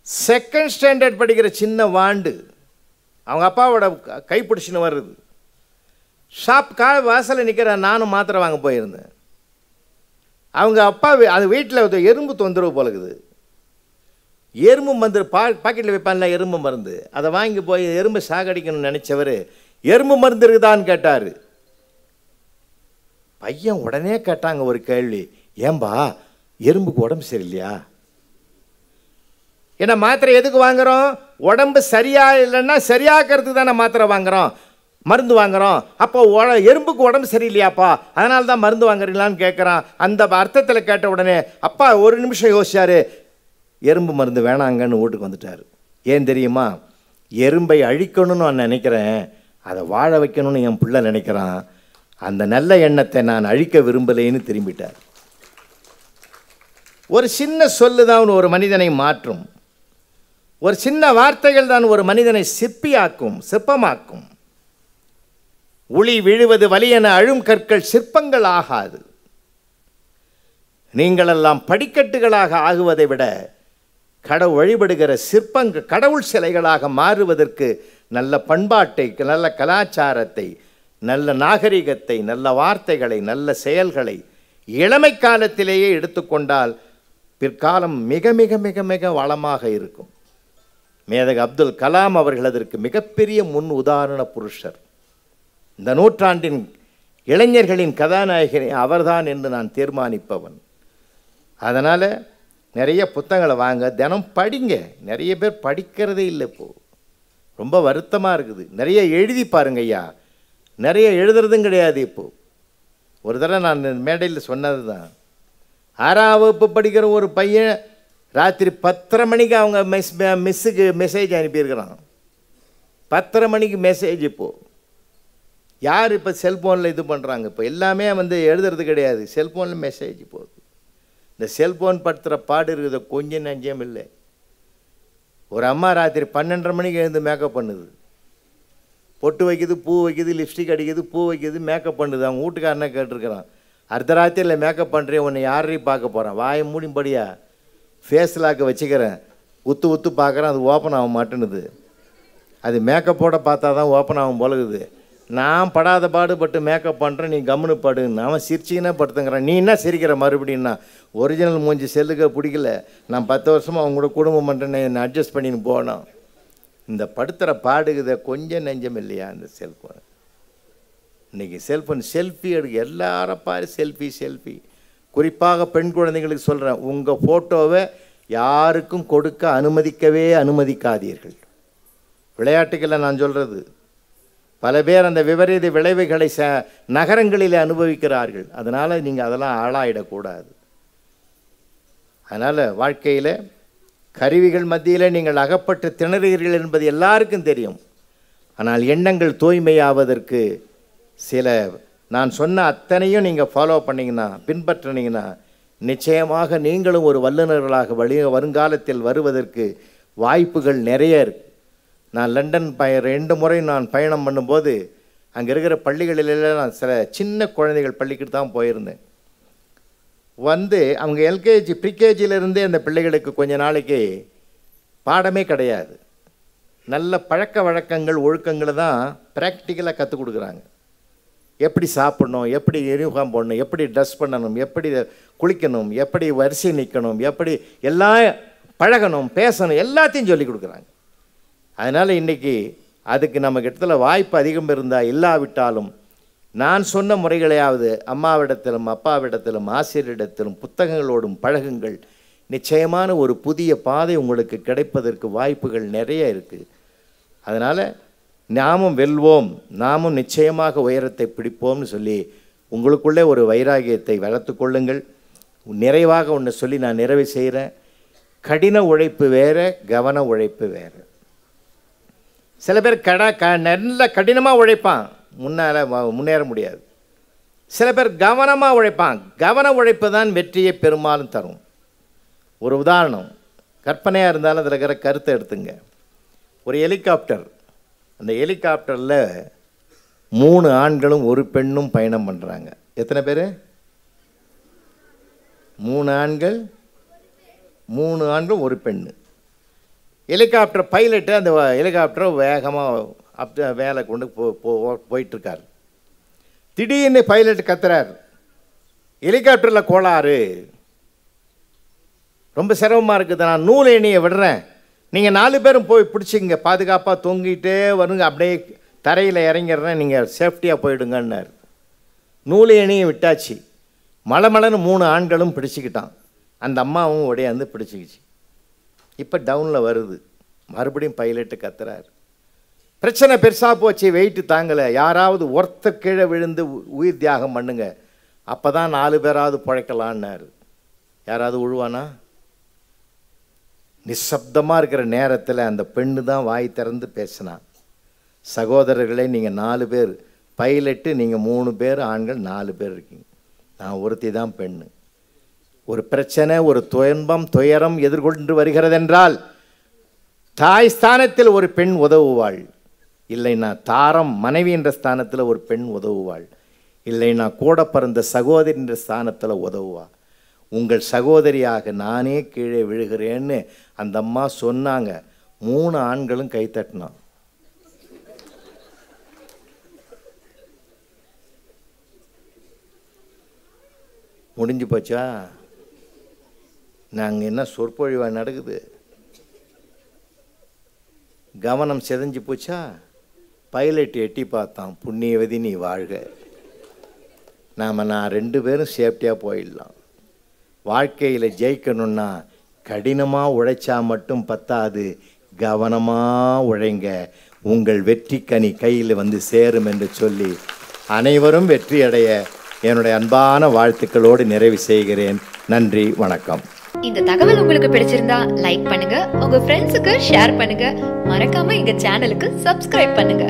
2nd ஸ்டாண்டர்ட் படிக்கிற சின்ன வாண்டு அவங்க அப்பாவோட கைப்பிடிச்சின்னு வருது. ஷாப் வாசலில் நிற்கிறேன், நானும் மாத்திரை வாங்க போயிருந்தேன். அவங்க அப்பா அது வீட்டில் எறும்பு தொந்தரவு போலக்குது. எறும்பு மருந்து பாக்கெட்டில் வைப்பான்ல எறும்பு மருந்து, அதை வாங்கி போய் எறும்பு சாகடிக்கணும்னு நினச்சவர் எறும்பு மருந்து இருக்குதான்னு கேட்டார். பையன் உடனே கேட்டாங்க ஒரு கேள்வி, ஏன்பா எறும்புக்கு உடம்பு சரியில்லையா? ஏன்னா மாத்திரை எதுக்கு வாங்குகிறோம்? உடம்பு சரியா இல்லைன்னா சரியாக்கிறதுக்கு தானே மாத்திரை வாங்குகிறோம், மருந்து வாங்குகிறோம். அப்போ எறும்புக்கு உடம்பு சரியில்லையாப்பா, அதனால தான் மருந்து வாங்குறீங்களான்னு கேட்குறான். அந்த அர்த்தத்தில் கேட்ட உடனே அப்பா ஒரு நிமிஷம் யோசிச்சார், எறும்பு மருந்து வேணாங்கன்னு வீட்டுக்கு வந்துட்டார். ஏன் தெரியுமா? எறும்பை அழிக்கணும்னு நான் நினைக்கிறேன், அதை வாழ வைக்கணும்னு என் பிள்ளை நினைக்கிறான், அந்த நல்ல எண்ணத்தை நான் அழிக்க விரும்பலைன்னு திரும்பிட்டார். ஒரு சின்ன சொல்லு தான் ஒரு மனிதனை மாற்றும், ஒரு சின்ன வார்த்தைகள் தான் ஒரு மனிதனை சிற்பியாக்கும், சிற்பமாக்கும். உளி விழுவது வலியென அழும் கற்கள் சிற்பங்கள் ஆகாது. நீங்களெல்லாம் படிக்கட்டுகளாக ஆகுவதை விட கடவுள் வழிபடுகிற சிற்பங்கள் கடவுள் சிலைகளாக மாறுவதற்கு நல்ல பண்பாட்டை, நல்ல கலாச்சாரத்தை, நல்ல நாகரிகத்தை, நல்ல வார்த்தைகளை, நல்ல செயல்களை இளமை காலத்திலேயே எடுத்துக்கொண்டால் பிற்காலம் மிக மிக மிக மிக வளமாக இருக்கும். மேதகு அப்துல் கலாம் அவர்கள் அதற்கு மிகப்பெரிய முன் உதாரண புருஷர். இந்த நூற்றாண்டின் இளைஞர்களின் கதாநாயகனை அவர்தான் என்று நான் தீர்மானிப்பவன். அதனால் நிறைய புத்தகங்களை வாங்க, தினம் படிங்க. நிறைய பேர் படிக்கிறதே இல்லை, இப்போது ரொம்ப வருத்தமாக இருக்குது. நிறைய எழுதி பாருங்க ஐயா, நிறைய எழுதுறதும் கிடையாது. இப்போது ஒரு தடவை நான் மேடையில் சொன்னது தான், 6ஆம் வகுப்பு படிக்கிற ஒரு பையன் ராத்திரி 10:30 மணிக்கு அவங்க மிஸ்ஸுக்கு மெசேஜ் அனுப்பியிருக்கிறான். 10:30 மணிக்கு மெசேஜ். இப்போது யார் இப்போ செல்ஃபோனில் இது பண்ணுறாங்க? இப்போ எல்லாமே எழுதுறது கிடையாது, செல்ஃபோனில் மெசேஜ் போகுது. இந்த செல்ஃபோன் படுத்துகிற பாடு இருக்குது கொஞ்சம் நஞ்சம் இல்லை. ஒரு அம்மா ராத்திரி 12:30 மணிக்கு எழுந்து மேக்கப் பண்ணுது, பொட்டு வைக்கிது, பூ வைக்கிது, லிப்ஸ்டிக் அடிக்குது, பூ வைக்கிது, மேக்கப் பண்ணுது. அவங்க வீட்டுக்காரனை கேட்டிருக்கிறான், அர்த்தராத்திரியில் மேக்கப் பண்ணுறேன், உன்னை யாரையும் பார்க்க போகிறான், வாயை மூடிம்படியா ஃபேஸ் லாக்க வச்சுக்கிறேன், உத்து உத்து பார்க்குறேன், அது ஓப்பன் ஆக மாட்டேனுது. அது மேக்கப்போட பார்த்தா தான் ஓப்பன் ஆகும் போலகுது. நான் படாத பாடுபட்டு மேக்கப் பண்ணுறேன், நீ கம்முன்னு படுன்னு. அவன் சிரிச்சின்னா படுத்துங்கிறான். நீ என்ன சிரிக்கிற மறுபடின்னா? ஒரிஜினல் மூஞ்சி செல்லுக்க பிடிக்கல, நான் 10 வருஷமாக அவங்க கூட குடும்பம் பண்ணுறேன்னு என்னை அட்ஜஸ்ட் பண்ணின்னு போனோம். இந்த படுத்துகிற பாடுகுதை கொஞ்சம் நெஞ்சம் இல்லையா இந்த செல்ஃபோன்? இன்றைக்கி செல்ஃபோன் செல்ஃபி எடுக்க எல்லாரும் பாரு, செல்ஃபி செல்ஃபி. குறிப்பாக பெண் குழந்தைங்களுக்கு சொல்கிறேன், உங்கள் ஃபோட்டோவை யாருக்கும் கொடுக்க அனுமதிக்கவே அனுமதிக்காதீர்கள். விளையாட்டுக்களை நான் சொல்கிறது, பல பேர் அந்த விபரீத விளைவுகளை நகரங்களில் அனுபவிக்கிறார்கள். அதனால் நீங்கள் அதெல்லாம் ஆளாயிடக்கூடாது. அதனால் வாழ்க்கையில் கருவிகள் மத்தியில் நீங்கள் அகப்பட்டு திணறுகிறீர்கள் என்பது எல்லாருக்கும் தெரியும். ஆனால் எண்ணங்கள் தூய்மையாவதற்கு சில நான் சொன்ன அத்தனையும் நீங்கள் ஃபாலோ பண்ணிங்கன்னா, பின்பற்றினீங்கன்னா, நிச்சயமாக நீங்களும் ஒரு வல்லுநர்களாக வருங்காலத்தில் வருவதற்கு வாய்ப்புகள் நிறைய இருக்குது. நான் லண்டன் 2 முறை நான் பயணம் பண்ணும்போது அங்கே இருக்கிற பள்ளிகளிலெல்லாம் நான் சில சின்ன குழந்தைகள் பள்ளிக்கு தான் போயிருந்தேன். அவங்க எல்கேஜி ப்ரீகேஜியிலிருந்தே அந்த பிள்ளைகளுக்கு கொஞ்ச நாளைக்கு பாடமே கிடையாது. நல்ல பழக்க வழக்கங்கள் ஒழுக்கங்களை தான் ப்ராக்டிக்கலாக கற்றுக் கொடுக்குறாங்க. எப்படி சாப்பிடணும், எப்படி யூனிஃபார்ம் போடணும், எப்படி ட்ரெஸ் பண்ணணும், எப்படி குளிக்கணும், எப்படி வரிசை நிற்கணும், எப்படி எல்லாம் பழகணும், பேசணும், எல்லாத்தையும் சொல்லி கொடுக்குறாங்க. அதனால் இன்றைக்கி அதுக்கு நமக்கு இடத்துல வாய்ப்பு அதிகம் இருந்தால் இல்லாவிட்டாலும் நான் சொன்ன முறைகளையாவது அம்மாவிடத்திலும் அப்பாவிடத்திலும் ஆசிரியரிடத்திலும் புத்தகங்களோடும் பழகுங்கள். நிச்சயமான ஒரு புதிய பாதை உங்களுக்கு கிடைப்பதற்கு வாய்ப்புகள் நிறைய இருக்குது. அதனால் நாமும் வெல்வோம், நாமும் நிச்சயமாக உயரத்தை பிடிப்போம்னு சொல்லி உங்களுக்குள்ளே ஒரு வைராகியத்தை வளர்த்து கொள்ளுங்கள். நிறைவாக ஒன்று சொல்லி நான் நிறைவு செய்கிறேன். கடின உழைப்பு வேறு, கவன உழைப்பு வேறு. சில பேர் நல்ல கடினமாக உழைப்பான், முன்னேற முடியாது. சில பேர் கவனமாக உழைப்பான். கவன உழைப்பு தான் வெற்றியை பெரும்பாலும் தரும். ஒரு உதாரணம், கற்பனையாக இருந்தாலும் அதில் இருக்கிற கருத்தை எடுத்துங்க. ஒரு ஹெலிகாப்டர், அந்த ஹெலிகாப்டரில் 3 ஆண்களும் ஒரு பெண்ணும் பயணம் பண்ணுறாங்க. எத்தனை பேர்? 3 ஆண்கள், 3 ஆண்கள் ஒரு பெண்ணு. ஹெலிகாப்டர் பைலட்டு அந்த ஹெலிகாப்டரை வேகமாக வேலை கொண்டு போயிட்டுருக்கார். திடீர்னு பைலட் கத்துறார், ஹெலிகாப்டரில் கோளாறு, ரொம்ப சிரமமாக இருக்குது, நான் நூல் எண்ணியை விடுறேன், நீங்கள் 4 பேரும் போய் பிடிச்சிங்க, பாதுகாப்பாக தொங்கிட்டே வருங்க, அப்படியே தரையில் இறங்கிடுறேன், நீங்கள் சேஃப்டியாக போயிடுங்கன்னார். நூல் எண்ணியை விட்டாச்சு. மலமலன்னு 3 ஆண்களும் பிடிச்சிக்கிட்டான். அந்த அம்மாவும் உடையாந்து பிடிச்சிக்கிச்சு. இப்போ டவுனில் வருது. மறுபடியும் பைலட்டு கத்துறார், பிரச்சனை பெருசாக போச்சு, வெயிட்டு தாங்கலை, யாராவது ஒருத்தர் கீழே விழுந்து உயிர் தியாகம் பண்ணுங்க, அப்போ தான் 4 பேராவது பிழைக்கலான்னாரு. யாராவது உழுவானா? நிசப்தமாக இருக்கிற நேரத்தில் அந்த பெண்ணு தான் வாய் திறந்து பேசினான். சகோதரர்களே, நீங்கள் 4 பேர் பைலட்டு, நீங்கள் 3 பேர் ஆண்கள், 4 பேர் இருக்கீங்க, நான் ஒருத்தி தான் பெண்ணு. ஒரு பிரச்சனை, ஒரு துயரம் எதிர்கொண்டு வருகிறதென்றால் தாய் ஸ்தானத்தில் ஒரு பெண் உதவுவாள், இல்லைன்னா தாரம் மனைவி என்ற ஸ்தானத்தில் ஒரு பெண் உதவுவாள், இல்லைன்னா கூட பிறந்த சகோதரி என்ற ஸ்தானத்தில் உதவுவா. உங்கள் சகோதரியாக நானே கீழே விழுகிறேன்னு அந்த அம்மா சொன்னாங்க. 3 ஆண்களும் கைத்தட்டினான். முடிஞ்சு போச்சா? நாங்கள் என்ன சொற்பொழிவாக நடக்குது? கவனம் செதஞ்சு போச்சா? பைலட் எட்டி பார்த்தான், புண்ணியவதி நீ வாழ்க, நான் 2 பேரும் சேஃப்டியாக போயிடலாம். வாழ்க்கையில் ஜெயிக்கணும்னா கடினமாக உழைச்சா மட்டும் பத்தாது, கவனமாக உழைங்க, உங்கள் வெற்றி கனி கையில் வந்து சேரும் என்று சொல்லி அனைவரும் வெற்றி அடைய என்னுடைய அன்பான வாழ்த்துக்களோடு நிறைவு செய்கிறேன். நன்றி, வணக்கம். இந்த தகவல் உங்களுக்கு பிடிச்சிருந்தா லைக் பண்ணுங்க, உங்க ஃப்ரெண்ட்ஸுக்கு ஷேர் பண்ணுங்க, மறக்காம எங்க சேனலுக்கு சப்ஸ்கிரைப் பண்ணுங்க.